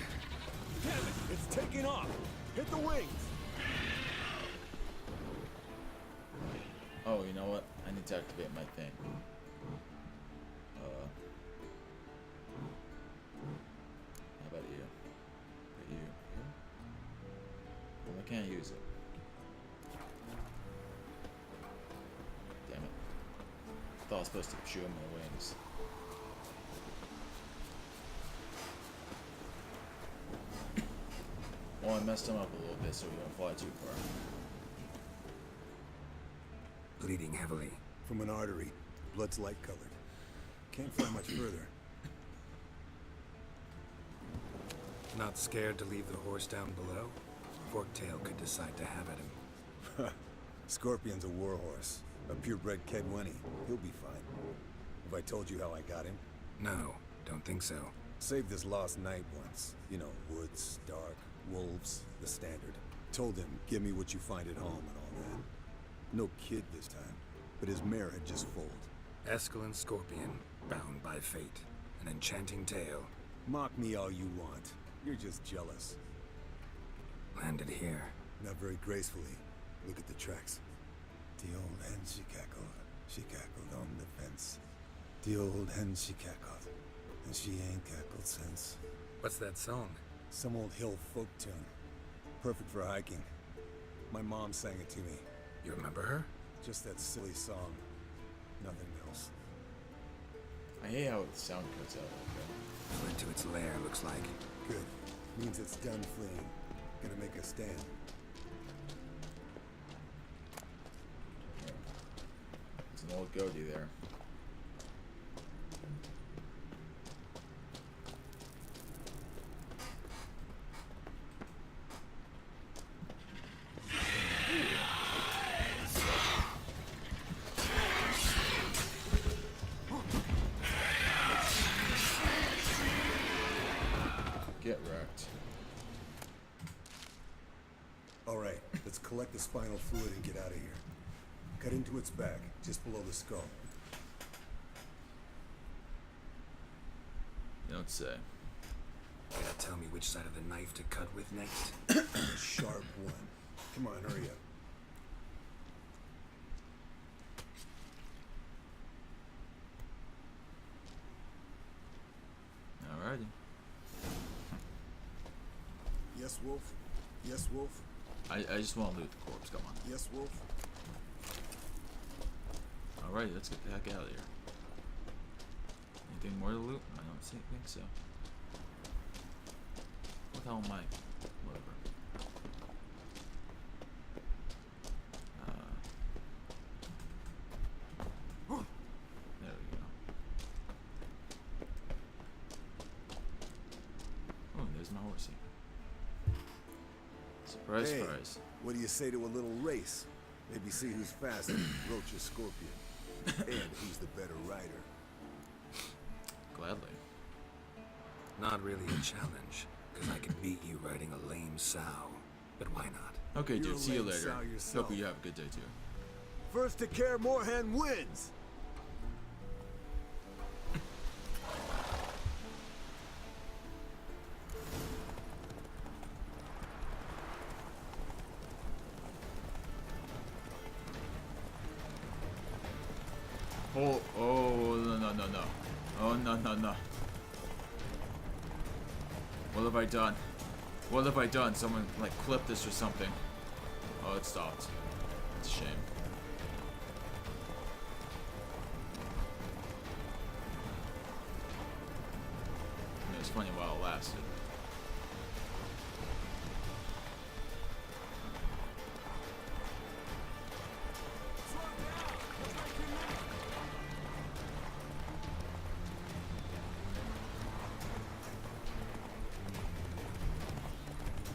Damn it! It's taking off! Hit the wings! Oh, you know what? I need to activate my thing. How about you? Put you here? Well, I can't use it. Damn it. I thought I was supposed to shoot him in the wings. Well, I messed him up a little bit so we don't fly too far. Bleeding heavily. From an artery. Blood's light-colored. Can't fly much further. Not scared to leave the horse down below? Forktail could decide to have at him. Scorpion's a warhorse. A purebred Kedwenny. He'll be fine. Have I told you how I got him? No, don't think so. Saved this lost knight once. You know, woods, dark, wolves, the standard. Told him, give me what you find at home and all that. No kid this time, but his mare had just foaled. Escalon Scorpion, bound by fate. An enchanting tale. Mock me all you want. You're just jealous. Landed here. Not very gracefully. Look at the tracks. The old hen, she cackled on the fence. The old hen, she cackled, and she ain't cackled since. What's that song? Some old hill folk tune. Perfect for hiking. My mom sang it to me. You remember her? Just that silly song. Nothing else. I hate how the sound cuts out like that. Fled to its lair, looks like. Good. Means it's done fleeing. Gonna make a stand. There's an old goatee there. Get wrecked. Alright, let's collect the spinal fluid and get out of here. Cut into its back, just below the skull. You don't say. You gotta tell me which side of the knife to cut with next? A sharp one. Come on, hurry up. Alrighty. Yes, Wolf? Yes, Wolf? I just want to loot the corpse. Come on. Yes, Wolf? Alright, let's get the heck out of here. Anything more to loot? I don't think so. What the hell am I? Whatever. Prize, Hey, prize. what do you say to a little race? Maybe see who's faster, Roach or Scorpion. And who's the better rider. Gladly. Not really a challenge, because I could beat you riding a lame sow. But why not? Okay, You're dude. a See you lame later. sow yourself. Hope you have a good day too. First to Kaer Morhen wins! Oh, no. Oh, no. What have I done? What have I done? Someone, like, clipped this or something. Oh, it stopped. It's a shame. I mean, it was funny while it lasted.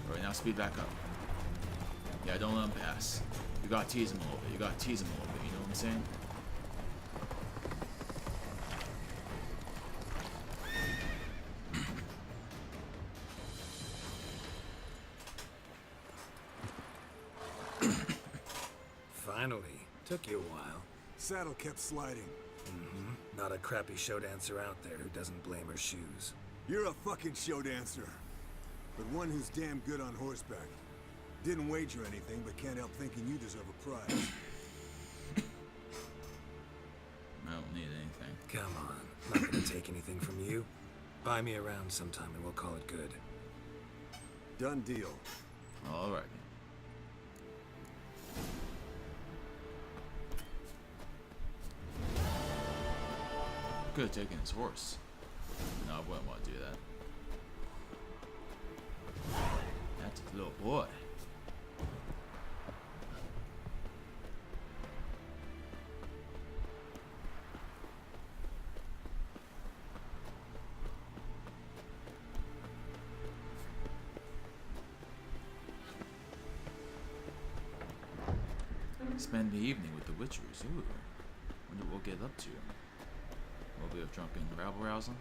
Alright, now speed back up. Yeah, don't let him pass. You gotta tease him a little bit. You know what I'm saying? Finally. Took you a while. Saddle kept sliding. Not a crappy show dancer out there who doesn't blame her shoes. You're a fucking show dancer. But one who's damn good on horseback. Didn't wager anything, but can't help thinking you deserve a prize. I don't need anything. Come on. Not gonna take anything from you. Buy me around sometime and we'll call it good. Done deal. Alright. Could have taken his horse. No, I wouldn't want to do that. That's a little boy. Spend the evening with the Witchers. Ooh. Wonder what we'll get up to. A little bit of drunken rabble rousing.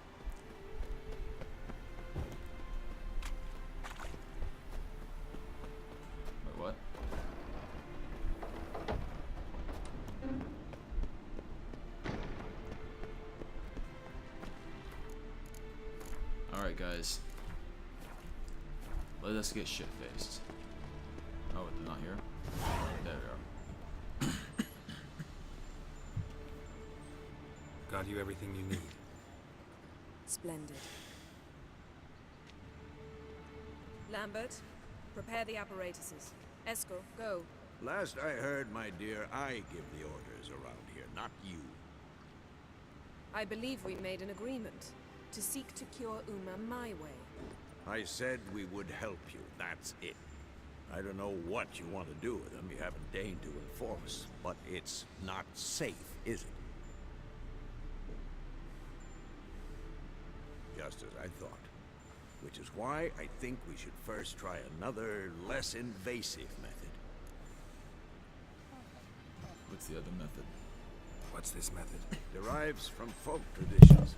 Wait, what? Alright, guys. Let us get shit-faced. Oh, they're not here? There we are. Got you everything you need. Splendid. Lambert, prepare the apparatuses. Esco, go. Last I heard, my dear, I give the orders around here, not you. I believe we made an agreement to seek to cure Uma my way. I said we would help you, that's it. I don't know what you want to do with them, you haven't deigned to inform us, but it's not safe, is it? Just as I thought. Which is why I think we should first try another, less invasive method. What's the other method? What's this method? Derives from folk traditions.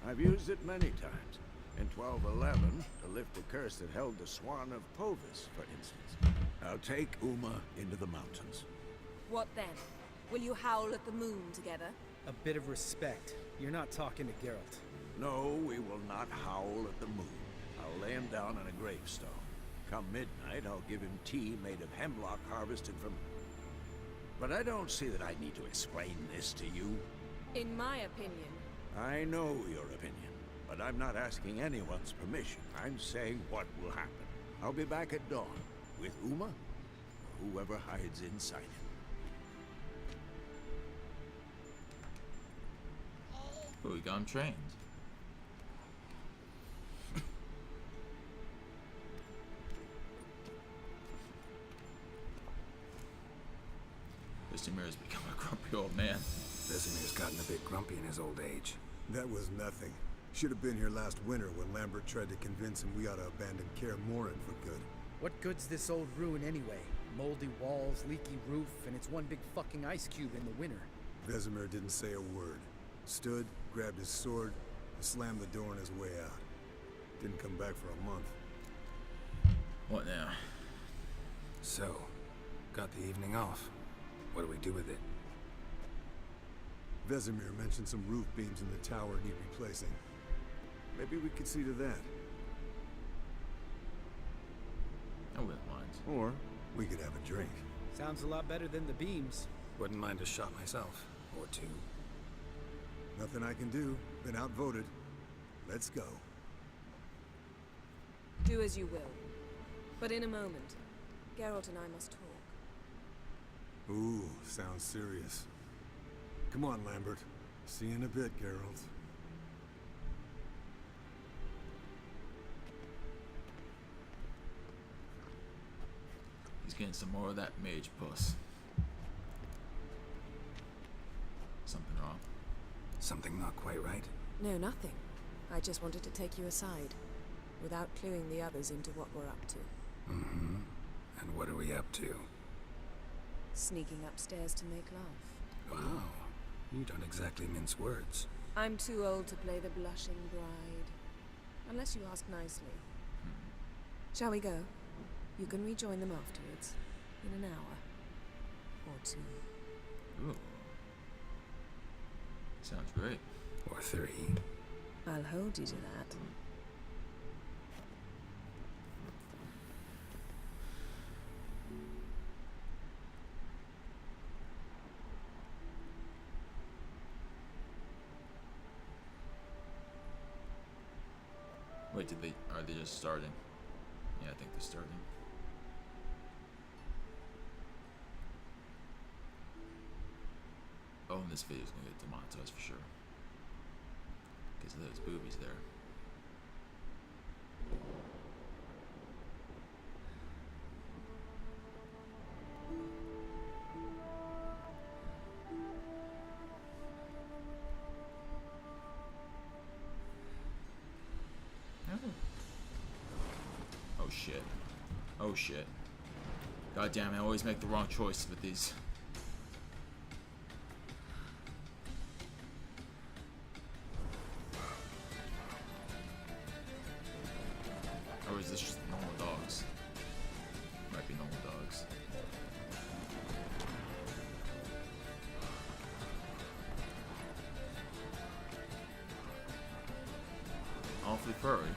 I've used it many times. In 1211, to lift the curse that held the Swan of Povis, for instance. I'll take Uma into the mountains. What then? Will you howl at the moon together? A bit of respect. You're not talking to Geralt. No, we will not howl at the moon. I'll lay him down on a gravestone. Come midnight, I'll give him tea made of hemlock harvested from... But I don't see that I need to explain this to you. In my opinion. I know your opinion, but I'm not asking anyone's permission. I'm saying what will happen. I'll be back at dawn, with Uma, or whoever hides inside him. Oh, we got him trained. Vestimir's become a grumpy old man. Vestimir's gotten a bit grumpy in his old age. That was nothing. Should have been here last winter when Lambert tried to convince him we ought to abandon Kaer Morhen for good. What good's this old ruin anyway? Moldy walls, leaky roof, and it's one big fucking ice cube in the winter. Vesemir didn't say a word. Stood, grabbed his sword, and slammed the door on his way out. Didn't come back for a month. What now? So, got the evening off. What do we do with it? Vesemir mentioned some roof beams in the tower need replacing. Maybe we could see to that. I wouldn't mind. Or we could have a drink. Sounds a lot better than the beams. Wouldn't mind a shot myself. Or two. Nothing I can do. Been outvoted. Let's go. Do as you will. But in a moment, Geralt and I must talk. Ooh, sounds serious. Come on, Lambert. See you in a bit, Geralt. He's getting some more of that mage puss. Something wrong? Something not quite right? No, nothing. I just wanted to take you aside, without cluing the others into what we're up to. Mm-hmm. And what are we up to? Sneaking upstairs to make love. Wow. You don't exactly mince words. I'm too old to play the blushing bride. Unless you ask nicely. Shall we go? You can rejoin them afterwards. In an hour. Or two. Ooh. Sounds great. Or three. I'll hold you to that. Wait, are they just starting? Yeah, I think they're starting. Oh, and this video's gonna get demonetized for sure. Because of those boobies there. Oh shit. Oh shit. God damn it, I always make the wrong choice with these. Or is this just normal dogs? Might be normal dogs. Awfully furry.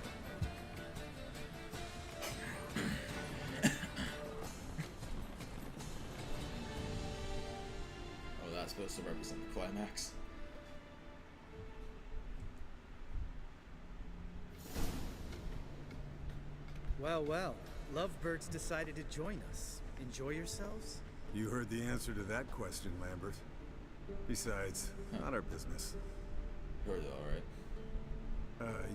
Oh, that's supposed to represent the climax. Well, well. Lovebirds decided to join us. Enjoy yourselves? You heard the answer to that question, Lambert. Besides, not our business. Heard it alright.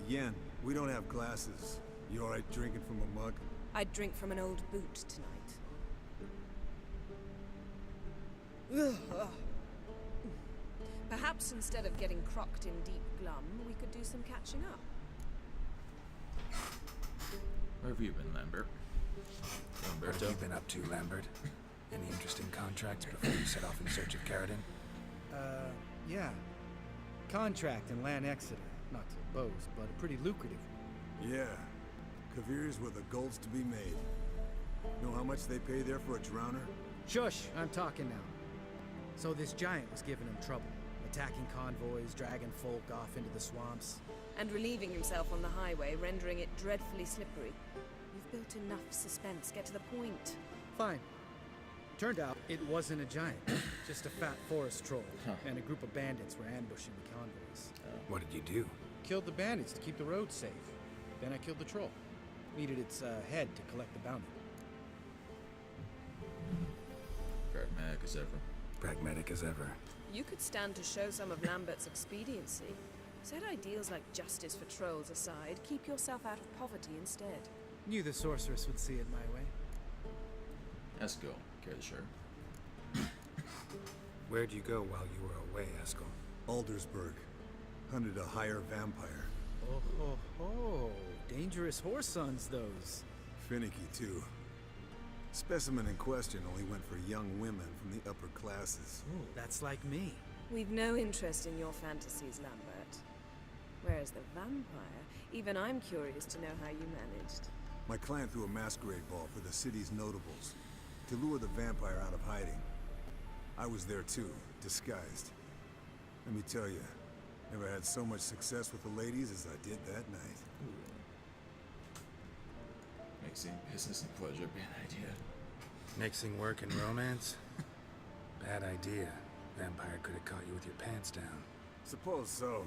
Yen, we don't have glasses. You alright drinking from a mug? I'd drink from an old boot tonight. Perhaps instead of getting crocked in deep glum, we could do some catching up. Where have you been, Lambert? What have you been up to, Lambert? Any interesting contracts before you set off in search of Caradon? Yeah. Contract in Lan Exeter. Not to boast, but a pretty lucrative one. Yeah. Kavir's where the gold's to be made. Know how much they pay there for a drowner? Shush, I'm talking now. So this giant was giving him trouble. Attacking convoys, dragging folk off into the swamps. And relieving himself on the highway, rendering it dreadfully slippery. You've built enough suspense. Get to the point. Fine. Turned out it wasn't a giant, just a fat forest troll, and a group of bandits were ambushing the convoys. What did you do? Killed the bandits to keep the road safe. Then I killed the troll. Needed its head to collect the bounty. Pragmatic as ever. Pragmatic as ever. You could stand to show some of Lambert's expediency. Set ideals like justice for trolls aside, keep yourself out of poverty instead. Knew the sorceress would see it my way. Let's go. Carry the shirt. Where'd you go while you were away, Eskel? Aldersburg. Hunted a higher vampire. Oh ho ho! Dangerous horse sons, those. Finicky, too. Specimen in question only went for young women from the upper classes. Ooh, that's like me. We've no interest in your fantasies, Lambert. Whereas the vampire, even I'm curious to know how you managed. My client threw a masquerade ball for the city's notables to lure the vampire out of hiding. I was there too, disguised. Let me tell you, never had so much success with the ladies as I did that night. Mixing business and pleasure, bad idea. Mixing work and romance? Bad idea. Vampire could have caught you with your pants down. Suppose so.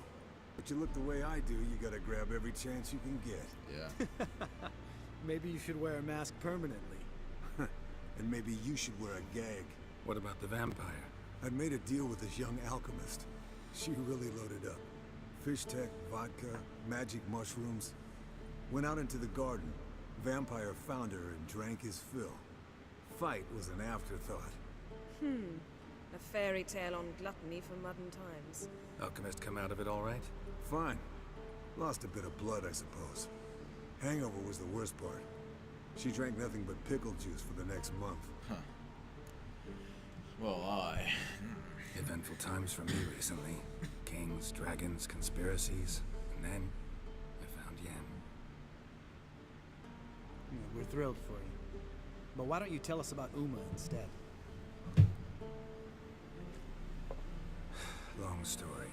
But you look the way I do, you gotta grab every chance you can get. Yeah. Maybe you should wear a mask permanently. And maybe you should wear a gag. What about the vampire? I'd made a deal with this young alchemist. She really loaded up. Fish tech, vodka, magic mushrooms. Went out into the garden. Vampire found her and drank his fill. Fight was an afterthought. A fairy tale on gluttony for modern times. Alchemist come out of it all right? Fine. Lost a bit of blood, I suppose. Hangover was the worst part. She drank nothing but pickle juice for the next month. Huh. Well, Eventful times for me recently. Kings, dragons, conspiracies. And then, I found Yen. We're thrilled for you. But why don't you tell us about Uma instead? Long story.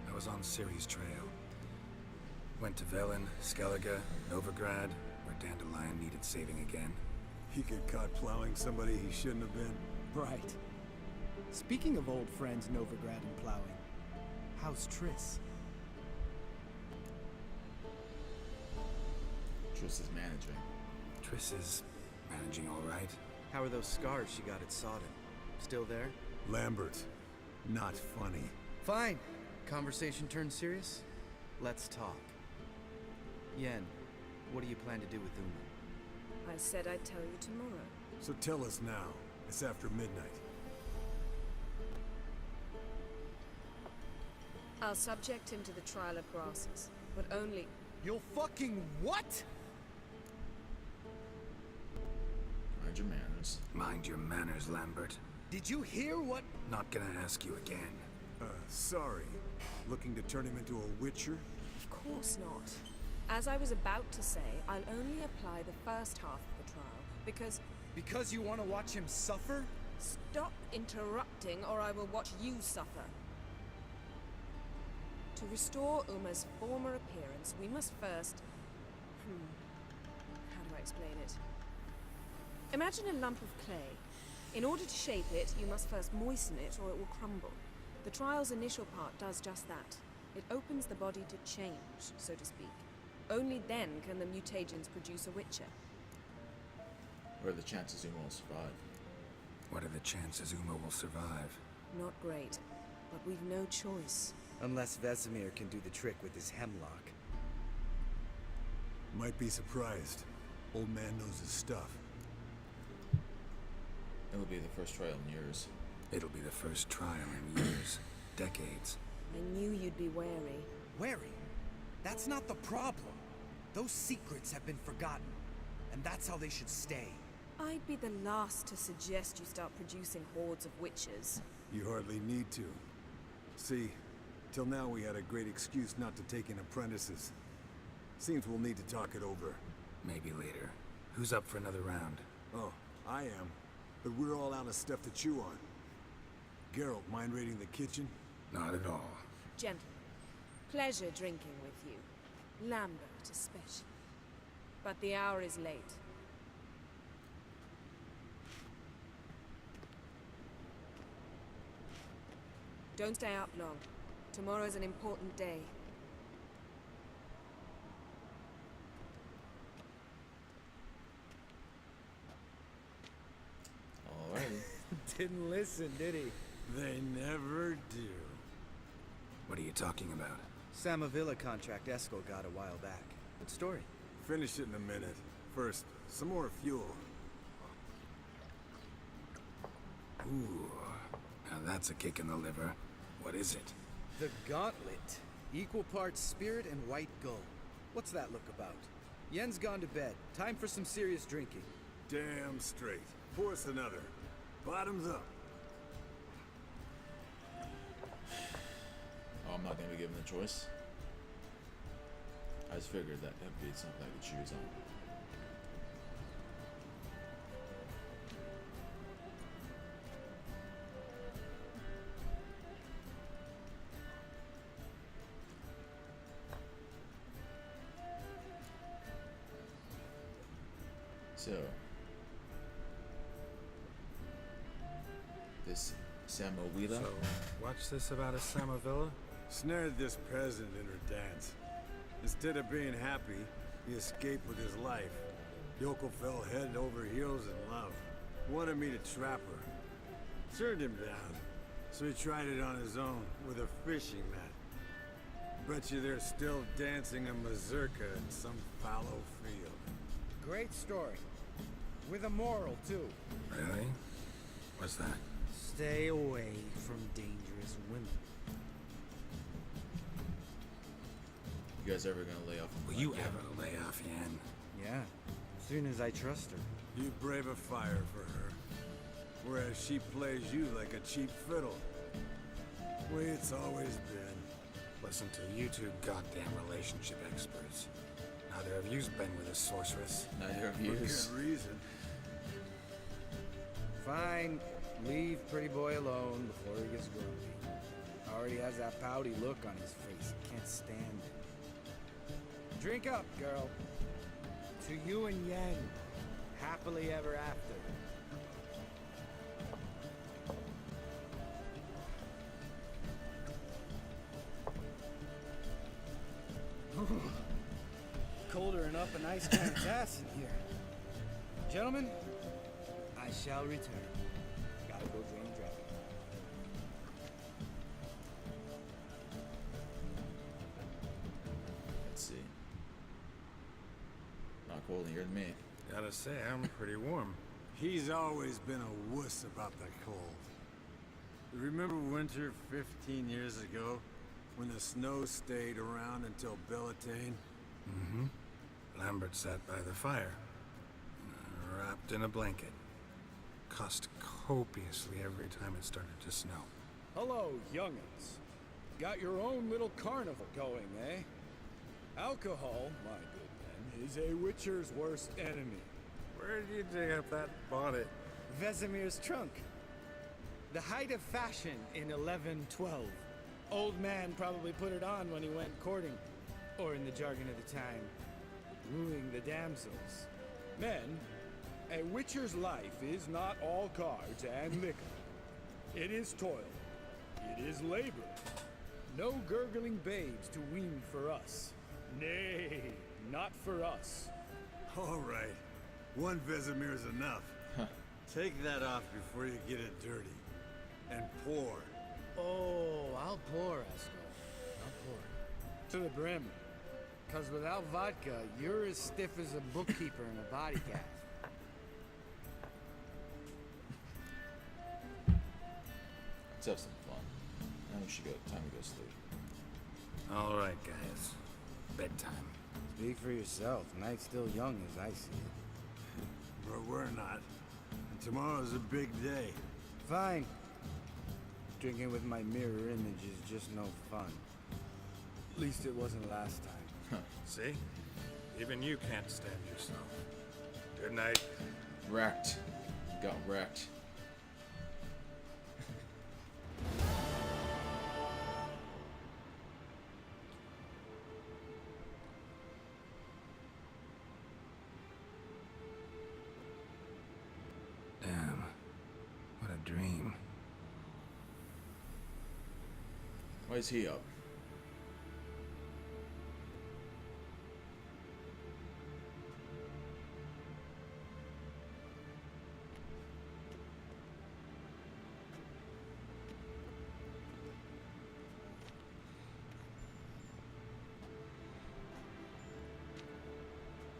I was on Ciri's trail. Went to Velen, Skellige, Novigrad, where Dandelion needed saving again. He got caught plowing somebody he shouldn't have been. Right. Speaking of old friends Novigrad and plowing, how's Triss? Triss is managing. Triss is managing all right. How are those scars she got at Sodden? Still there? Lambert. Not funny. Fine. Conversation turned serious? Let's talk. Yen, what do you plan to do with Uma? I said I'd tell you tomorrow. So tell us now. It's after midnight. I'll subject him to the trial of grasses, but only... You'll fucking what? Mind your manners. Mind your manners, Lambert. Did you hear what? Not gonna ask you again. Sorry. Looking to turn him into a witcher? Of course not. As I was about to say, I'll only apply the first half of the trial, because... Because you want to watch him suffer? Stop interrupting, or I will watch you suffer. To restore Uma's former appearance, we must first... How do I explain it? Imagine a lump of clay. In order to shape it, you must first moisten it, or it will crumble. The trial's initial part does just that. It opens the body to change, so to speak. Only then can the mutagens produce a witcher. What are the chances Uma will survive? What are the chances Uma will survive? Not great, but we've no choice. Unless Vesemir can do the trick with his hemlock. Might be surprised. Old man knows his stuff. It'll be the first trial in years. It'll be the first trial in years. Decades. I knew you'd be wary. Wary? That's not the problem. Those secrets have been forgotten. And that's how they should stay. I'd be the last to suggest you start producing hordes of witches. You hardly need to. See, till now we had a great excuse not to take in apprentices. Seems we'll need to talk it over. Maybe later. Who's up for another round? Oh, I am. But we're all out of stuff to chew on. Geralt, mind raiding the kitchen? Not at all. Gentlemen, pleasure drinking with you. Lambert especially. But the hour is late. Don't stay up long. Tomorrow's an important day. Alrighty. Didn't listen, did he? They never do. What are you talking about? Samavilla contract Eskel got a while back. Good story. Finish it in a minute. First, some more fuel. Ooh. Now that's a kick in the liver. What is it? The Gauntlet. Equal parts spirit and white gold. What's that look about? Yen's gone to bed. Time for some serious drinking. Damn straight. Force another. Bottoms up. Oh, I'm not gonna be given the choice. I just figured that would be something I could choose on. So, this Samoila. So, what's this about a Samovilla? Snared this peasant in her dance. Instead of being happy, he escaped with his life. Yoko fell head over heels in love. Wanted me to trap her. Turned him down. So he tried it on his own with a fishing net. Bet you they're still dancing a mazurka in some fallow field. Great story. With a moral, too. Really? What's that? Stay away from dangerous women. You guys ever gonna lay off? Will you ever lay off, Yan? Yeah, as soon as I trust her. You brave a fire for her. Whereas she plays you like a cheap fiddle. Way it's always been. Listen to you two goddamn relationship experts. Neither of you's been with a sorceress. Neither of For you. good reason. Fine. Leave pretty boy alone before he gets grumpy. Already has that pouty look on his face. Can't stand it. Drink up, girl. To you and Yang. Happily ever after. Colder and up a nice giant's ass in here. Gentlemen, I shall return. Gotta go drain traffic. Let's see. Not cold here to me. Gotta say, I'm pretty warm. He's always been a wuss about the cold. Remember winter 15 years ago? When the snow stayed around until Bellatane? Mm-hmm. Lambert sat by the fire, wrapped in a blanket. Cussed copiously every time it started to snow. Hello, young'uns. Got your own little carnival going, eh? Alcohol, my good men, is a witcher's worst enemy. Where did you dig up that bonnet? Vesemir's trunk. The height of fashion in 1112. Old man probably put it on when he went courting, or in the jargon of the time, wooing the damsels. Men, a witcher's life is not all cards and liquor. It is toil. It is labor. No gurgling babes to wean for us. Nay, not for us. All right. One Vesemir's enough. Take that off before you get it dirty. And pour. Oh, I'll pour, Esco. I'll pour. To the brim. Cause without vodka, you're as stiff as a bookkeeper in a body cast. Let's have some fun. Now we should go. Time to go sleep. All right, guys. Bedtime. Speak for yourself. Night's still young as I see it. But we're not. And tomorrow's a big day. Fine. Drinking with my mirror image is just no fun. At least it wasn't last time. See? Even you can't stand yourself. Good night. Wrecked. Got wrecked. Damn. What a dream. Why is he up?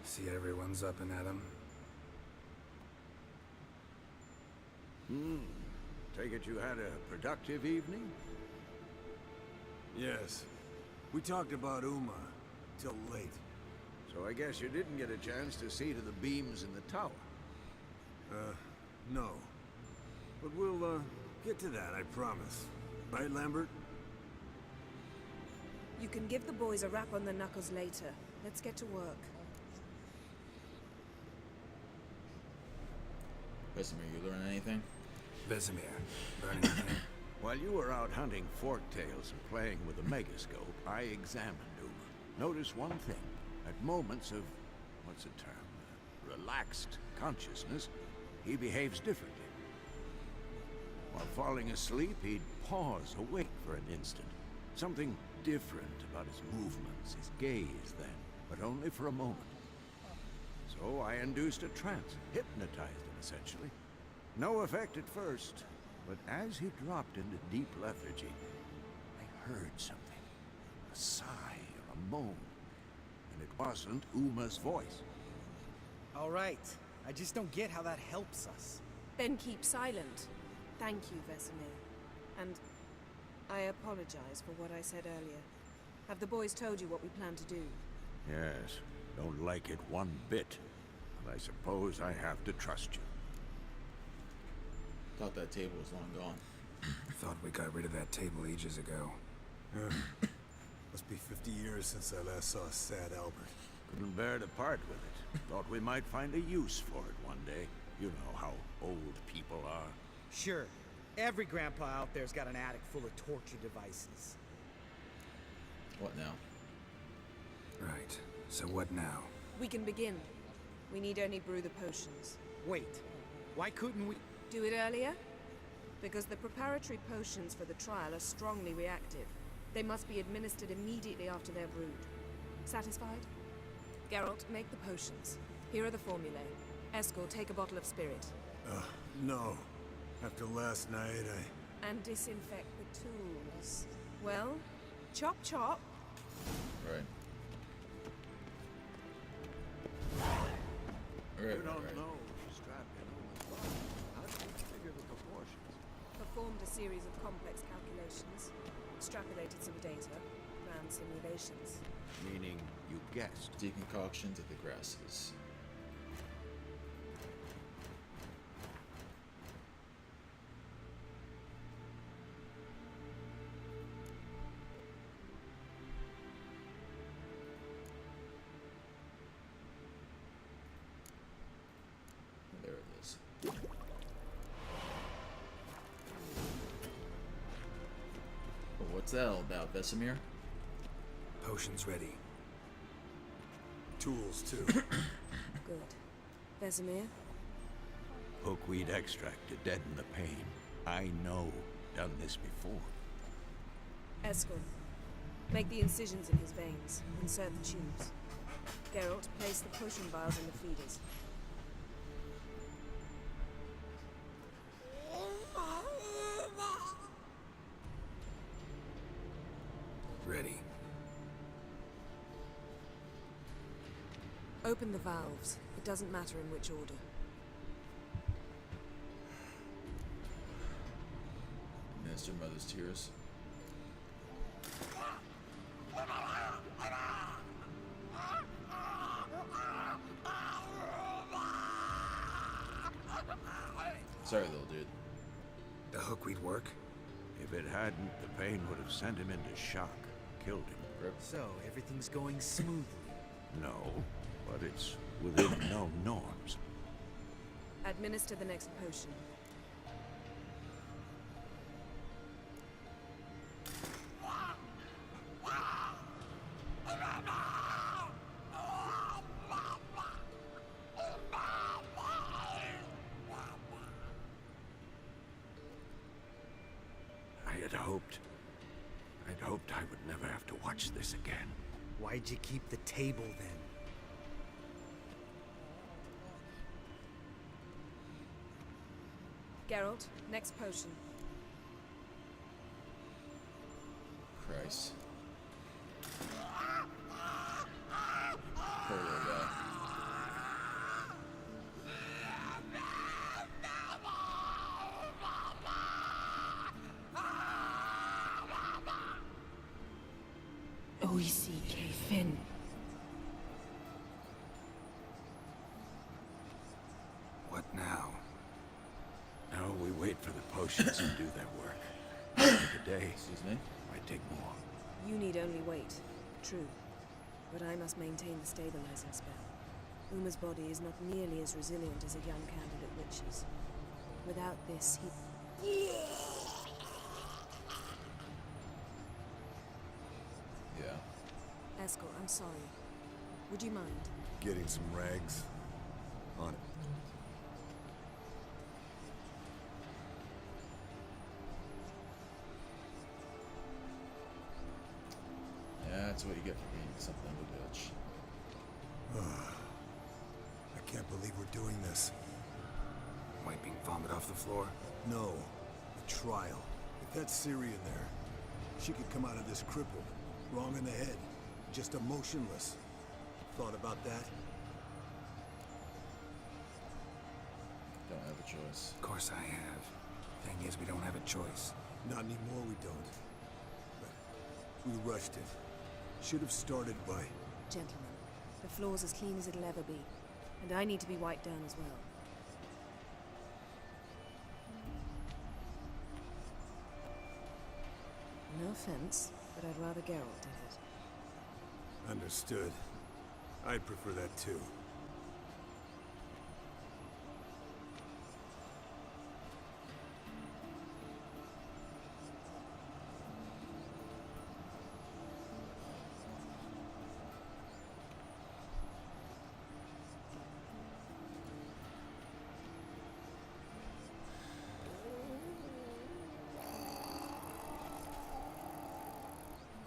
See everyone's up and at 'em. Take it you had a productive evening? Yes. We talked about Uma till late. So I guess you didn't get a chance to see to the beams in the tower. No. But we'll, get to that, I promise. Right, Lambert? You can give the boys a rap on the knuckles later. Let's get to work. Vesemir, you learn anything? Vesemir, learn anything? While you were out hunting forktails and playing with a megascope, I examined Uma. Notice one thing. At moments of, what's the term, relaxed consciousness, he behaves differently. While falling asleep, he'd pause, awake for an instant. Something different about his movements, his gaze then, but only for a moment. So I induced a trance, hypnotized him essentially. No effect at first, but as he dropped into deep lethargy, I heard something. A sigh or a moan. And it wasn't Uma's voice. All right. I just don't get how that helps us. Then keep silent. Thank you, Vesemir. And I apologize for what I said earlier. Have the boys told you what we plan to do? Yes, don't like it one bit. But I suppose I have to trust you. Thought that table was long gone. Thought we got rid of that table ages ago. Must be 50 years since I last saw sad Albert. Couldn't bear to part with it. Thought we might find a use for it one day. You know how old people are. Sure. Every grandpa out there's got an attic full of torture devices. What now? Right. So what now? We can begin. We need only brew the potions. Wait. Why couldn't we... Do it earlier? Because the preparatory potions for the trial are strongly reactive. They must be administered immediately after they're brewed. Satisfied? Geralt, make the potions. Here are the formulae. Eskel, take a bottle of spirit. No. After last night, And disinfect the tools. Well, chop chop. Right. You don't know strapped in Uma's body. How did you figure the proportions? Performed a series of complex calculations. Extrapolated some data. Ran simulations. Meaning you guessed. Decoctions of the grasses. There it is. But what's that all about, Vesemir? Potions ready. tools too. Good. Vesemir? Hookweed extract to deaden the pain. I know. Done this before. Eskel, make the incisions in his veins. Insert the tubes. Geralt, place the potion vials in the feeders. Ready. Open the valves. It doesn't matter in which order. Minister Mother's tears. Sorry, little dude. The hookweed work? If it hadn't, the pain would have sent him into shock, killed him. Rip. So, everything's going smoothly. No, but it's within known norms. Administer the next potion. I'd hoped I would never have to watch this again. Why'd you keep the table then? Geralt, next potion. Christ. Poor little guy. OECK Finn. What now? wait for the potions and do their work. Take a day, Excuse me. might take more. You need only wait. True. But I must maintain the stabilizing spell. Uma's body is not nearly as resilient as a young candidate witch's. Without this, he... Yeah. Escort, I'm sorry. Would you mind? Getting some rags on it. Yeah, that's what you get for being something of a bitch. I can't believe we're doing this. Wiping vomit off the floor. No, the trial. If that's Syrian there, she could come out of this crippled, wrong in the head, just emotionless. Thought about that? Don't have a choice. Of course I have. Thing is, we don't have a choice. Not anymore, we don't. But we rushed it. Should have started by... Gentlemen, the floor's as clean as it'll ever be. And I need to be wiped down as well. No offense, but I'd rather Geralt did it. Understood. I'd prefer that too.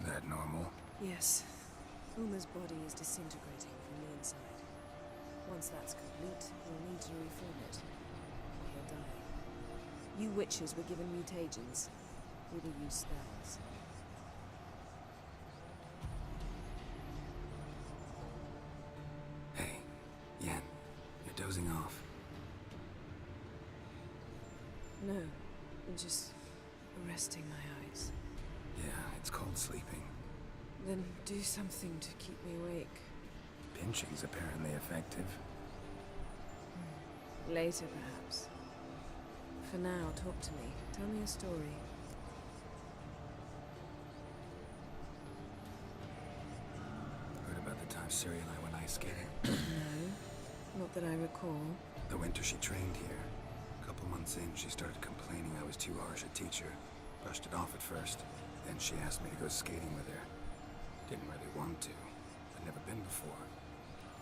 That normal? Yes. Uma's body is disintegrating from the inside. Once that's complete, we'll need to reform it. Or he'll die. You witches were given mutagens. We will use spells. Hey, Yen, you're dozing off. No, I'm just resting my eyes. Yeah, it's called sleeping. Then do something to keep me awake. Pinching's apparently effective. Later, perhaps. For now, talk to me. Tell me a story. Heard about the time Siri and I went ice skating? No, not that I recall. The winter she trained here. A couple months in, she started complaining I was too harsh a teacher. Brushed it off at first. Then she asked me to go skating with her. Didn't really want to. I'd never been before.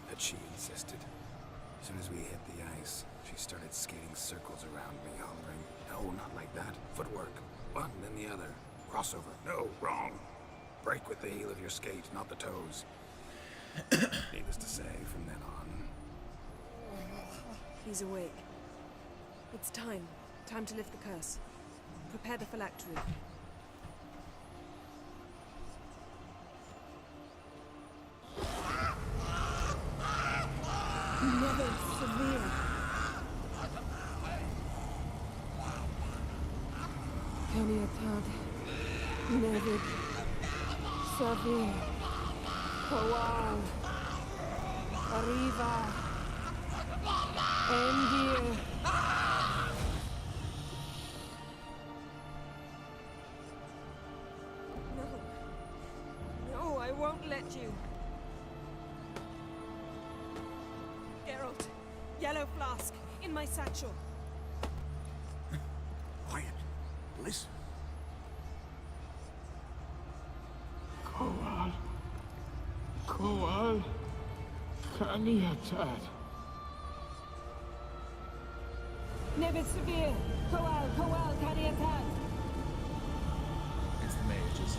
But she insisted. As soon as we hit the ice, she started skating circles around me, hollering, "No, not like that. Footwork. One, then the other. Crossover. No, wrong. Break with the heel of your skate, not the toes." Needless to say, from then on... He's awake. It's time. Time to lift the curse. Prepare the phylactery. Never severe. Kaniatad. Nevid. Savir. Kowal. Arriva. Endir. No. No, I won't let you. Geralt, yellow flask, in my satchel. Quiet. Listen. Kowal. Kowal. Kaniatad. Nevid Severe. Kowal, Kowal, Kaniatad. It's the mages.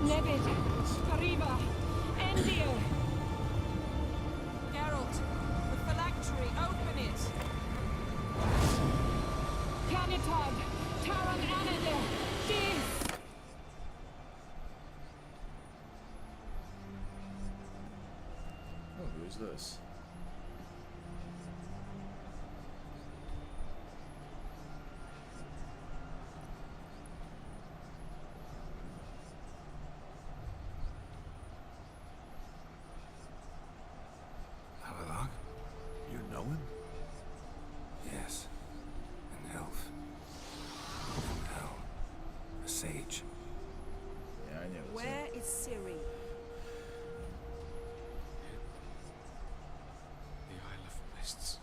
Nevid. Kariva. Endir. Geralt, the phylactery, open it. Canitad. Taran Anade. Dis. Oh, who's this? Havelock? You know him? Yes. Sage. Yeah, I knew it was Where him. is Ciri? The Isle of Mists.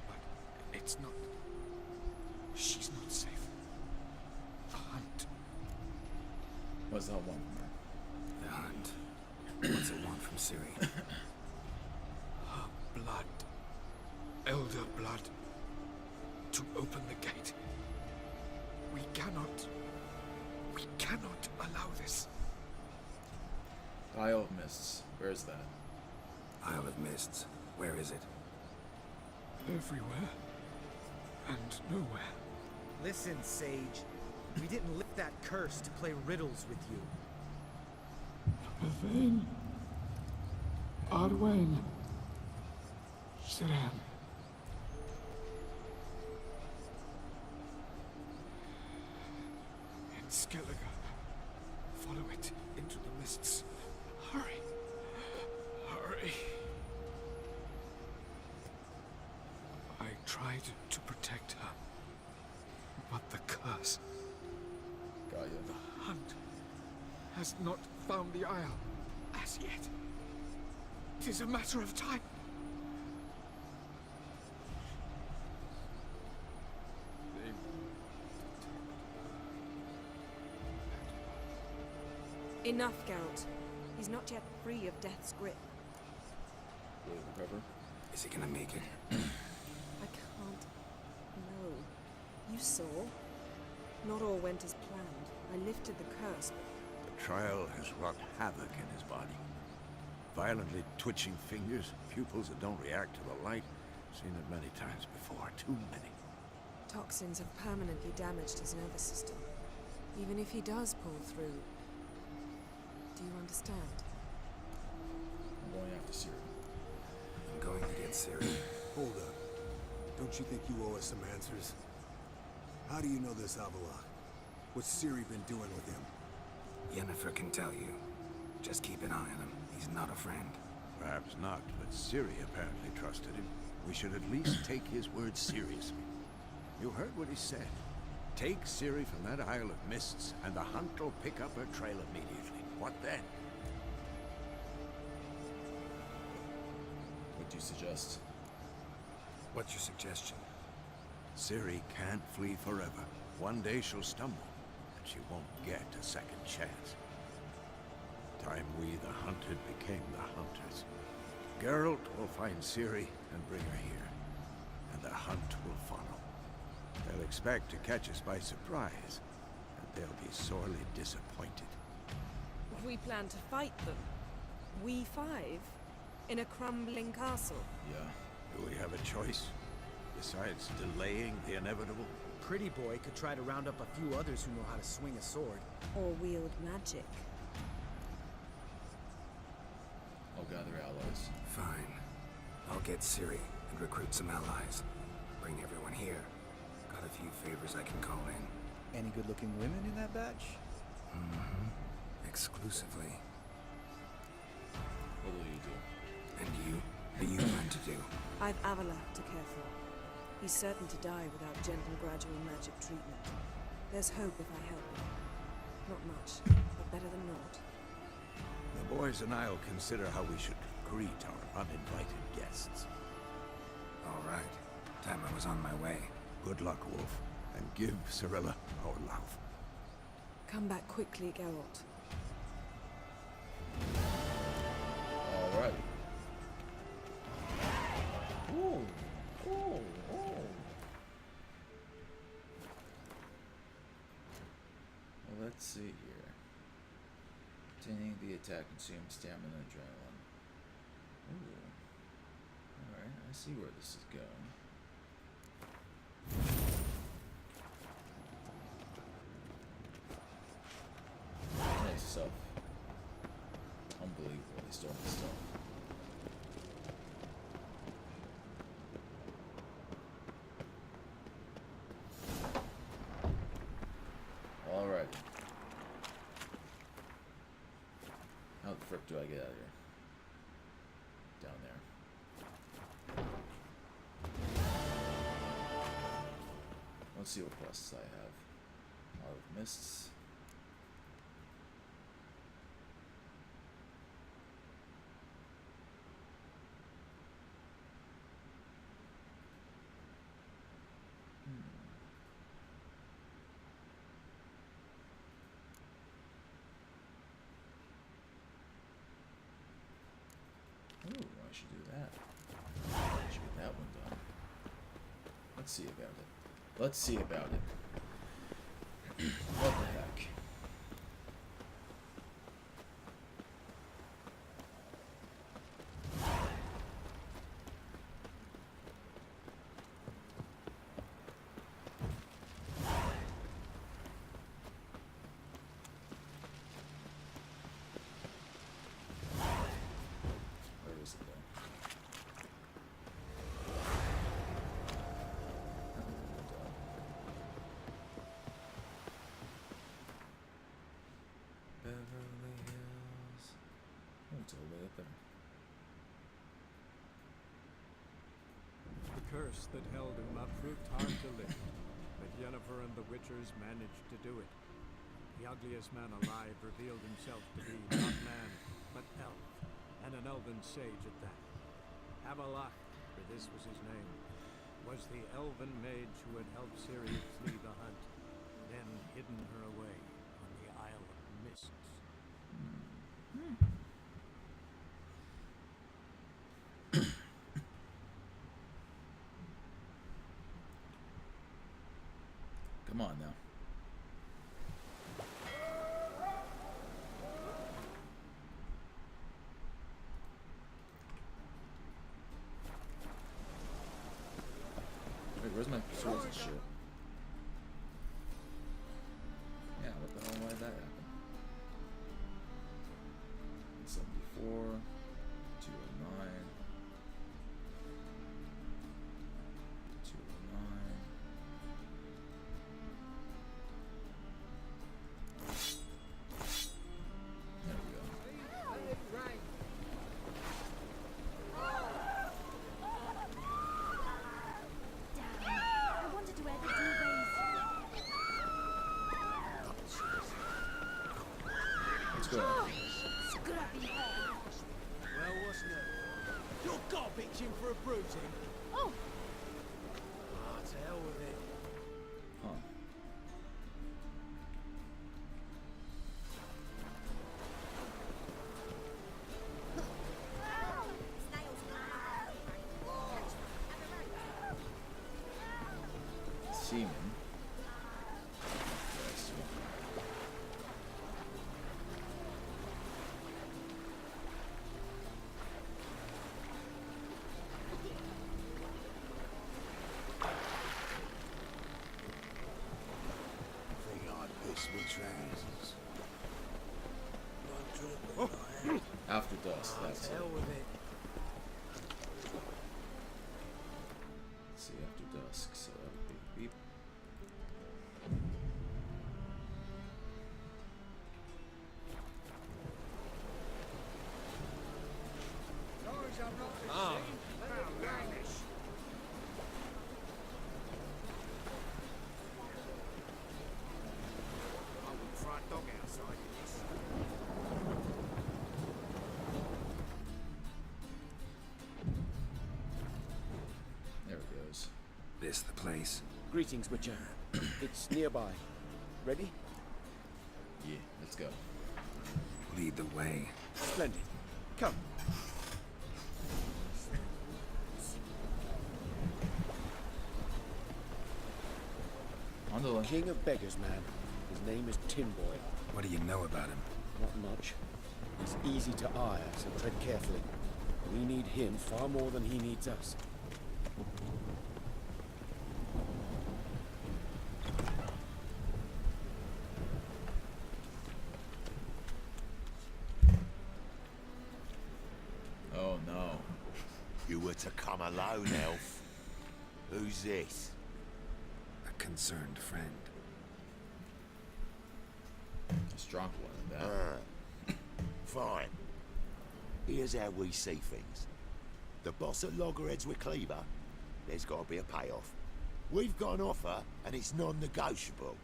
But it's not. She's not safe. The hunt. What's that one from her? The hunt. What's it want from Ciri? Her blood. Elder blood. To open the gate. We cannot allow this. Isle of Mists. Where is that? Isle of Mists. Where is it? Everywhere. And nowhere. Listen, Sage. We didn't lift that curse to play riddles with you. Yvain. Arwen. Siran. In Skellige. Follow it into the mists. Hurry. Hurry. I tried to protect her. But the curse, Got you. the hunt, has not found the Isle as yet. It is a matter of time. They Enough, Geralt. He's not yet free of death's grip. Will it recover? Is he gonna make it? I can't. No. You saw. Not all went as planned. I lifted the curse, but The trial has wrought havoc in his body. Violently twitching fingers, pupils that don't react to the light. Seen it many times before, too many. toxins have permanently damaged his nervous system. Even if he does pull through. Do you understand? I'm going after Ciri. I'm going to get Ciri. Hold up. Don't you think you owe us some answers? How do you know this Avila? What's Ciri been doing with him? Yennefer can tell you. Just keep an eye on him. He's not a friend. Perhaps not, but Ciri apparently trusted him. We should at least take his words seriously. You heard what he said. Take Ciri from that Isle of Mists, and the hunt will pick up her trail immediately. What then? What do you suggest? What's your suggestion? Ciri can't flee forever. One day she'll stumble, and she won't get a second chance. Time we, the hunted, became the hunters. Geralt will find Ciri and bring her here, and the hunt will follow. They'll expect to catch us by surprise, and they'll be sorely disappointed. We plan to fight them. We five? In a crumbling castle? Yeah. Do we have a choice? Besides delaying the inevitable? Pretty Boy could try to round up a few others who know how to swing a sword. Or wield magic? I'll gather allies. Fine. I'll get Ciri and recruit some allies. Bring everyone here. Got a few favors I can call in. Any good-looking women in that batch? Mm-hmm. Exclusively. What will you do? And you? What do you plan to do? I've Avila to care for. He's certain to die without gentle, gradual magic treatment. There's hope if I help him. Not much, but better than not. The boys and I'll consider how we should greet our uninvited guests. All right. Time I was on my way. Good luck, Wolf, and give Cirilla our love. Come back quickly, Geralt. Alright. Ooh. Ooh. Ooh. Well, let's see here. Continuing the attack consumes stamina and adrenaline. Ooh. Alright, I see where this is going. Nice stuff. Unbelievable, they stole my stuff. Alright. How the frick do I get out of here? Down there. Let's see what quests I have. Mists. Ooh, I should do that. I should get that one done. Let's see about it. Let's see about it. What the heck? Where is it though? Beverly Hills. Oh, it's all the way up there. The curse that held Uma proved hard to lift, but Yennefer and the Witchers managed to do it. The ugliest man alive revealed himself to be not man, but elf, and an elven sage at that. Avalach, for this was his name, was the elven mage who had helped Ciri flee the hunt, then hidden her away on the Isle of Mists. Come on now. Wait, where's my swords and shit? Yeah, what the hell? Why did that happen? 74, 209, 209. There we go. I wondered where the Let's go. Scrappy. Well, what's new? You're garbage in for a bruising. Oh, Ah, to hell with it. Huh. Seaman. Yes. Think I'd piss me trousers. After dusk, that's To it. hell with it. Let's see, after dusk, so that would be beep. I wouldn't throw a dog outside this. There it goes. This the place? Greetings, Witcher. It's nearby. Ready? Yeah, let's go. Lead the way. Splendid. Come. On the left. King of Beggars, man. His name is Tinboy. What do you know about him? Not much. He's easy to ire, so tread carefully. We need him far more than he needs us. Oh no. You were to come alone, elf. Who's this? A concerned friend. A strong one at that. Fine. Here's how we see things. The boss at Loggerheads with Cleaver, there's got to be a payoff. We've got an offer, and it's non-negotiable.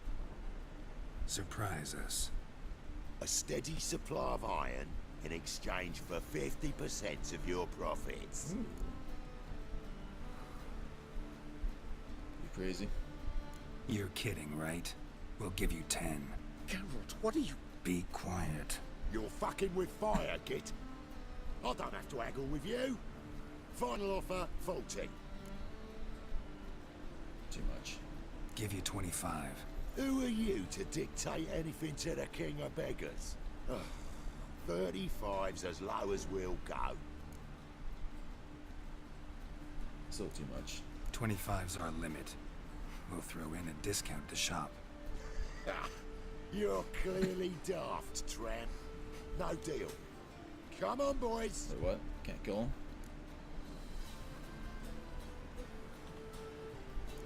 Surprise us. A steady supply of iron in exchange for 50% of your profits. You crazy? You're kidding, right? We'll give you 10. Geralt, what are you... Be quiet. You're fucking with fire, Kit. I don't have to haggle with you. Final offer, 40. Too much. Give you 25. Who are you to dictate anything to the king of beggars? Ugh, 35's as low as we'll go. Still too much. 25's our limit. We'll throw in a discount to shop. Ha! You're clearly daft, tramp. No deal. Come on, boys. Wait, what? Can't kill him?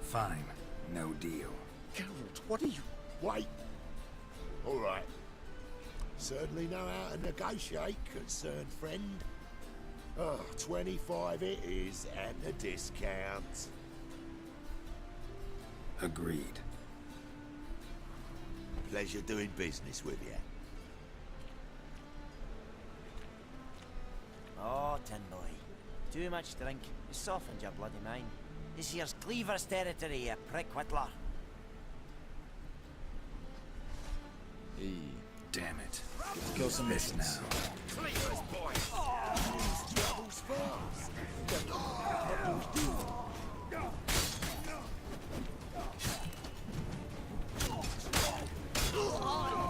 Fine. No deal. Geralt, what are you... Wait. All right. Certainly know how to negotiate, concerned friend. 25 it is, and a discount. Agreed. Pleasure doing business with you. Oh, Tin Boy. Too much drink. You softened your bloody mind. This here's Cleaver's territory, you prick whittler. Hey. Damn it. Get to kill some This missions. now. Cleaver's boy! These troubles fast!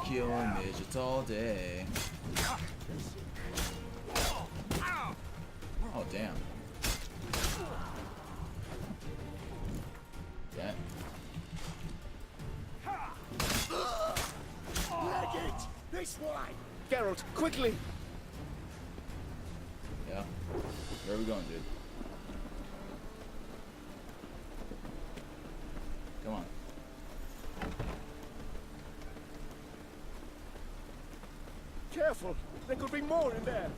Killing midgets all day. Oh, damn. Yeah. Leg it! This way! Geralt, quickly! Yeah. Where are we going, dude? Come on. Careful! There could be more in there!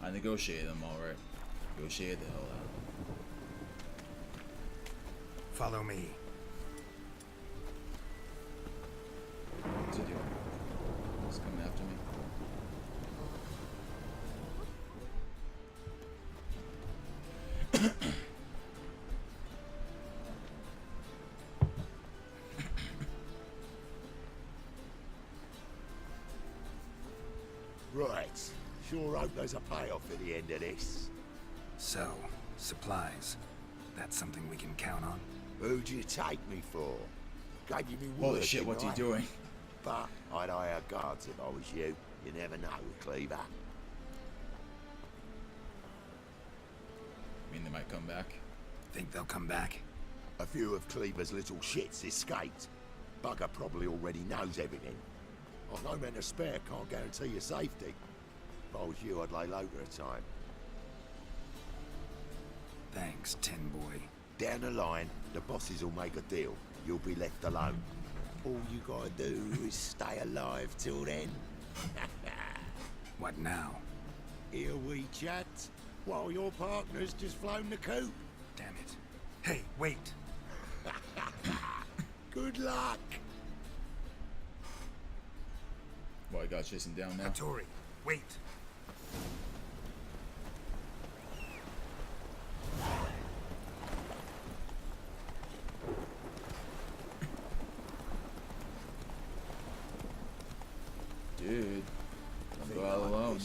I negotiated them alright. Negotiated the hell out of them. Follow me. What's he doing? He's coming after me. Right. Sure hope there's a payoff at the end of this. So, supplies. That's something we can count on? Who'd you take me for? Gave you me word, Holy shit, what's he didn't I? doing? But I'd hire guards if I was you. You never know, Cleaver. I mean, they might come back. Think they'll come back? A few of Cleaver's little shits escaped. Bugger probably already knows everything. I've no men to spare, can't guarantee your safety. If I was you, I'd lay low for a time. Thanks, Tin Boy. Down the line, the bosses will make a deal. You'll be left alone. All you gotta do is stay alive till then. What now? Here we chat, while your partner's just flown the coop. Damn it. Hey, wait! Good luck! Well, I got chasing down now. Hattori, wait! Dude, don't go out alone.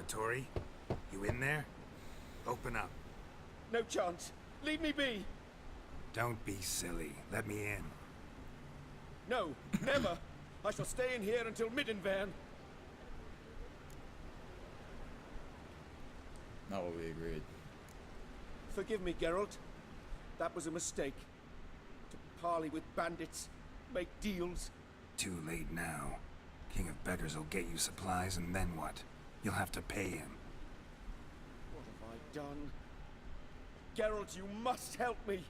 Hattori, you in there? Open up. No chance! Leave me be! Don't be silly. Let me in. No, never! I shall stay in here until Middenvan. Not what we agreed. Forgive me, Geralt. That was a mistake. To parley with bandits, make deals. Too late now. King of Beggars will get you supplies, and then what? You'll have to pay him. What have I done? Geralt, you must help me.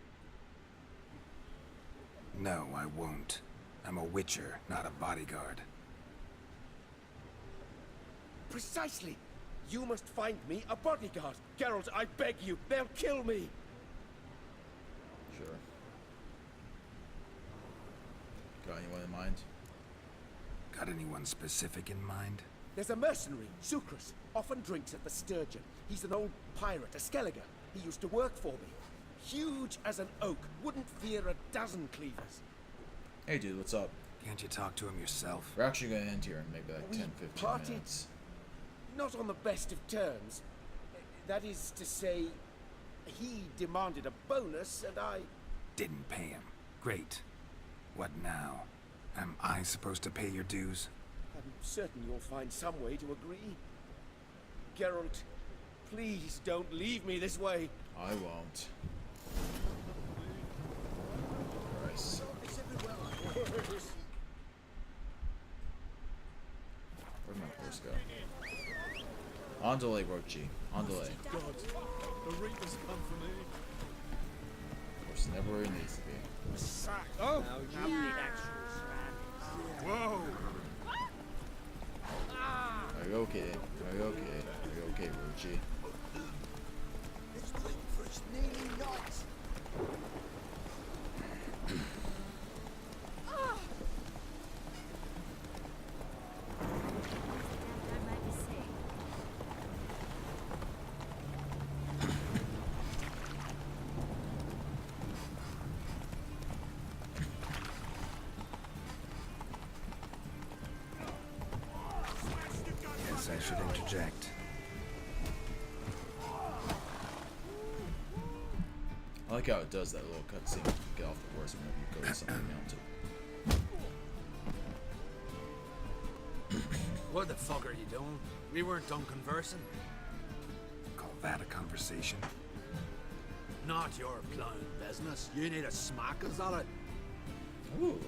No, I won't. I'm a witcher, not a bodyguard. Precisely. You must find me a bodyguard. Geralt, I beg you, they'll kill me. Sure. Got anyone in mind? Got anyone specific in mind? There's a mercenary, Sucrus, often drinks at the Sturgeon. He's an old pirate, a Skelliger. He used to work for me. Huge as an oak, wouldn't fear a dozen cleavers. Hey dude, what's up? Can't you talk to him yourself? We're actually gonna end here in maybe like We 10, 15 parted minutes. not on the best of terms. That is to say, he demanded a bonus and I... Didn't pay him. Great. What now? Am I supposed to pay your dues? I'm certain you'll find some way to agree. Geralt, please don't leave me this way. I won't. Christ. Where'd my horse go? On delay, Rochi. On delay. God, the Reapers come for me. Horse never where he needs to be. Oh! Whoa! Are you okay? Are you okay? Are you okay, Rochi? It's been for its nearly night. Guess I should interject. I like how it does that little cutscene. Get off the horse whenever you go to something mounted. What the fuck are you doing? We weren't done conversing. Call that a conversation? Not your blown business. You need a smack us at it. Ooh.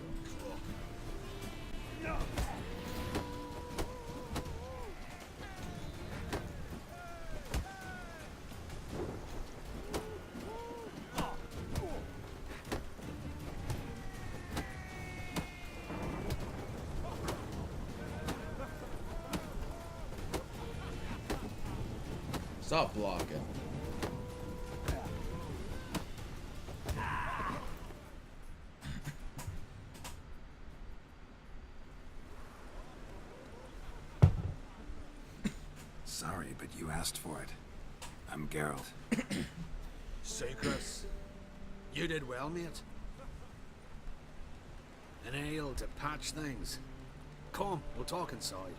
Stop blocking. Sorry, but you asked for it. I'm Geralt. Sucrus, you did well, mate. An ale to patch things. Come, we'll talk inside.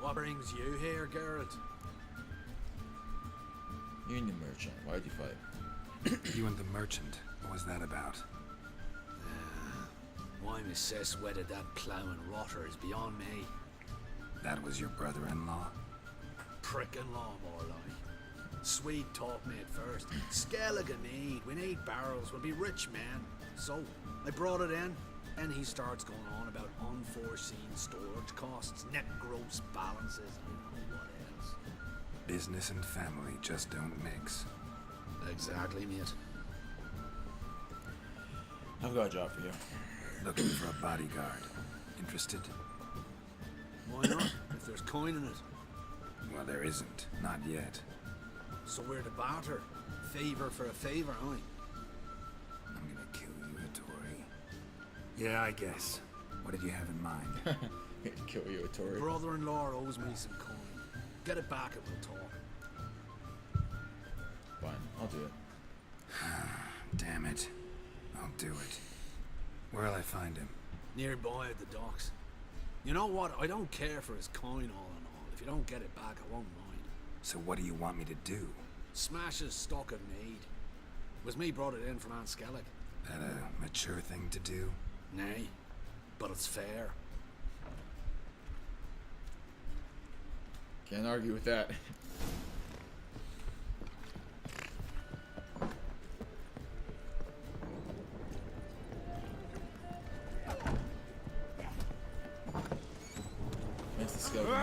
What brings you here, Geralt? You and the merchant. Why'd you fight? You and the merchant. What was that about? Why Miss Sis wedded that ploughing rotter is beyond me. That was your brother-in-law? Prick-in-law, more like. Swede taught me at first. Skellige need. We need barrels. We'll be rich men. So, I brought it in, and he starts going on about unforeseen storage costs, net gross balances, and I don't know what else. Business and family just don't mix. Exactly, mate. I've got a job for you. Looking for a bodyguard. Interested? Why not, if there's coin in it? Well, there isn't. Not yet. So we're to barter. Favor for a favor, aye? I'm gonna kill you, Hattori. Yeah, I guess. What did you have in mind? Kill you, Hattori. Brother-in-law owes me some coin. Get it back and we'll talk. Fine, I'll do it. Damn it. I'll do it. Where'll I find him? Nearby at the docks. You know what? I don't care for his coin all in all. If you don't get it back, I won't mind. So what do you want me to do? Smash his stock of mead. Was me brought it in from Aunt Skellig. That a mature thing to do? Nay, but it's fair. Can't argue with that.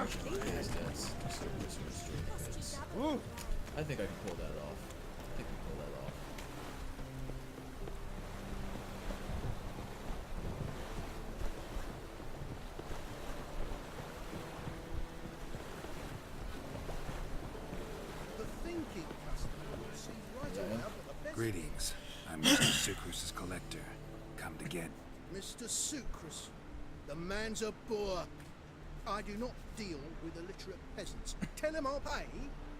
actually on his stats. I think I can pull that off. I think I can pull that off. The thinking customer will see right away I've got the best. Greetings. I'm Mr. Sucrus's collector. Come to get... Mr. Sucrus, the man's a boor. I do not deal with illiterate peasants. Tell him I'll pay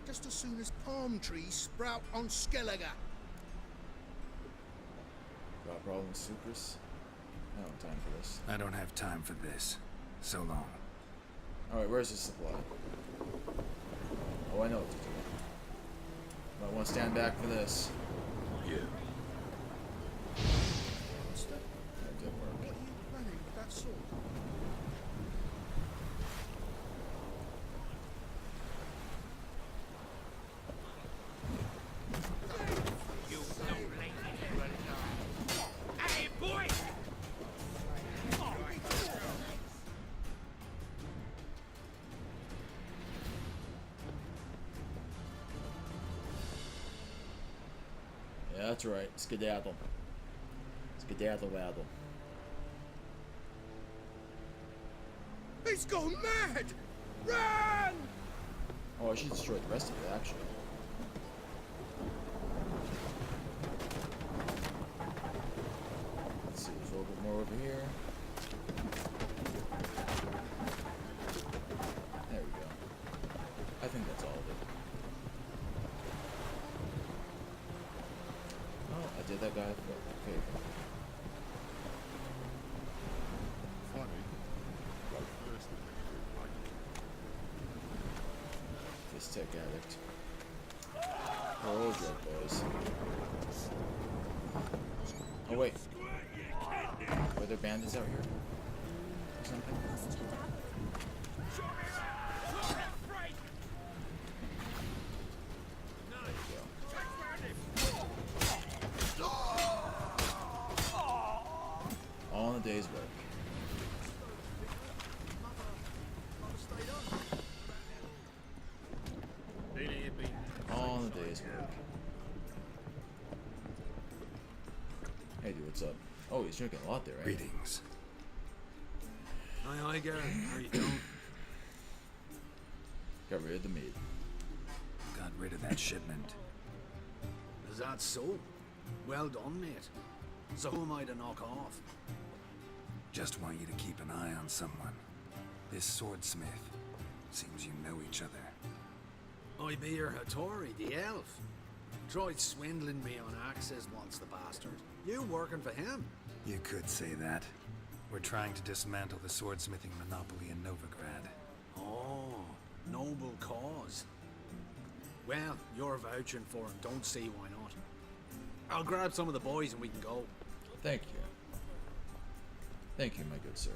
just as soon as palm trees sprout on Skellige. Got a problem with Sucrus? I don't have time for this. I don't have time for this. So long. Alright, where's the supply? Oh, I know what to do. Might want to stand back for this. Yeah. That didn't work. What are you planning with that sword? Hey, boy! Yeah, that's right. Skedaddle. Skedaddle waddle. He's gone mad! Run! Oh, I should destroy the rest of it, actually. Let's see, there's a little bit more over here. There we go. I think that's all of it. Oh, I did that guy a favor. This tech addict. Oh, drug boys. Oh wait. Were there bandits out here? Or something? All in a day's work. All in a day's work. Hey dude, what's up? Oh, he's drinking a lot there, right? Greetings. Aye, Garrett. How are you doing? Got rid of the meat. Got rid of that shipment. Is that so? Well done, mate. So who am I to knock off? Just want you to keep an eye on someone. This swordsmith. Seems you know each other. I be your Hattori, the elf. Tried swindling me on axes once, the bastard. You working for him? You could say that. We're trying to dismantle the swordsmithing monopoly in Novigrad. Oh, noble cause. Well, you're vouching for him. Don't see why not. I'll grab some of the boys and we can go. Thank you. Thank you, my good sir.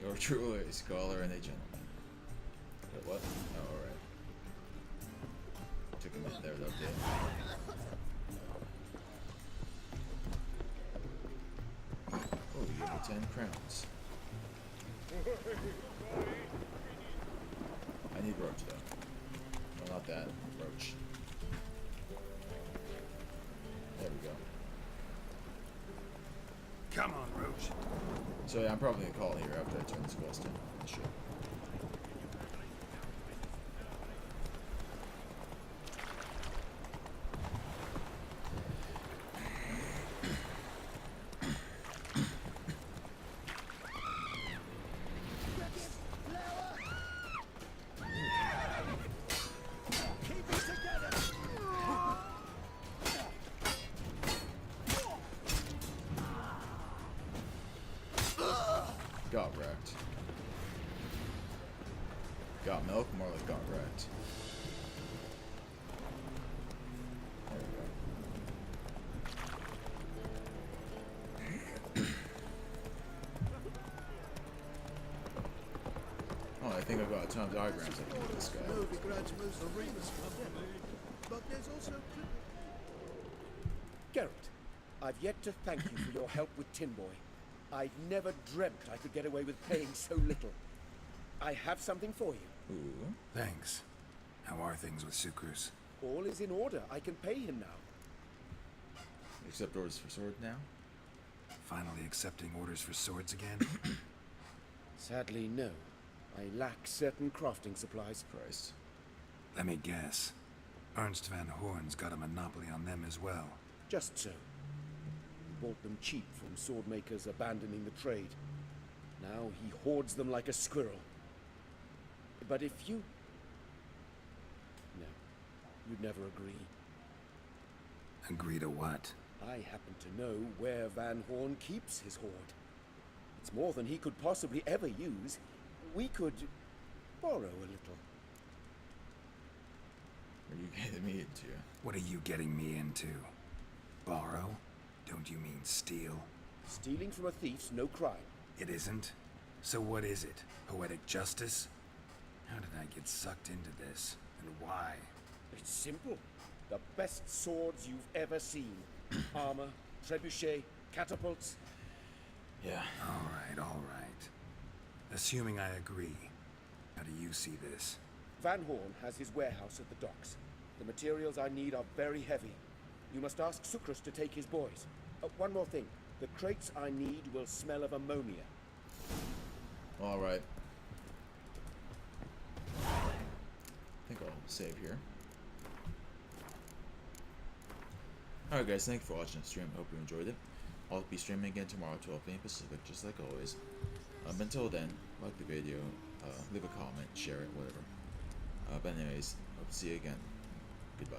You're truly a scholar and a gentleman. Wait, what? Oh, alright. Took a minute there to update. Oh, you give me 10 crowns. I need roach though. No, not that. Roach. There we go. Come on, Roach. So yeah, I'm probably gonna call it here after I turn this quest in. I should. Got wrecked. Got milk, more like got wrecked. There we go. Oh, I think I've got a ton of diagrams I can do this guy. Novigrad's most famous for them. But there's also... Geralt, I've yet to thank you for your help with Tin Boy. I'd never dreamt I could get away with paying so little. I have something for you. Ooh. Thanks. How are things with Sucrus? All is in order. I can pay him now. Accept orders for sword now? Finally accepting orders for swords again? Sadly, no. I lack certain crafting supplies. Christ. Let me guess. Ernst van Horn's got a monopoly on them as well. Just so. He bought them cheap from sword makers abandoning the trade. Now he hoards them like a squirrel. But if you... No. You'd never agree. Agree to what? I happen to know where Van Horn keeps his hoard. It's more than he could possibly ever use. We could borrow a little. What are you getting me into? What are you getting me into? Borrow? Don't you mean steal? Stealing from a thief's no crime. It isn't? So what is it? Poetic justice? How did I get sucked into this? And why? It's simple. The best swords you've ever seen. Armor, trebuchet, catapults. Yeah. All right. Assuming I agree, how do you see this? Van Horn has his warehouse at the docks. The materials I need are very heavy. You must ask Sucrus to take his boys. One more thing. The crates I need will smell of ammonia. Alright. I think I'll save here. Alright guys, thank you for watching the stream. Hope you enjoyed it. I'll be streaming again tomorrow at 12 p.m. Pacific, just like always. Until then, like the video, leave a comment, share it, whatever. But anyways, hope to see you again. Goodbye.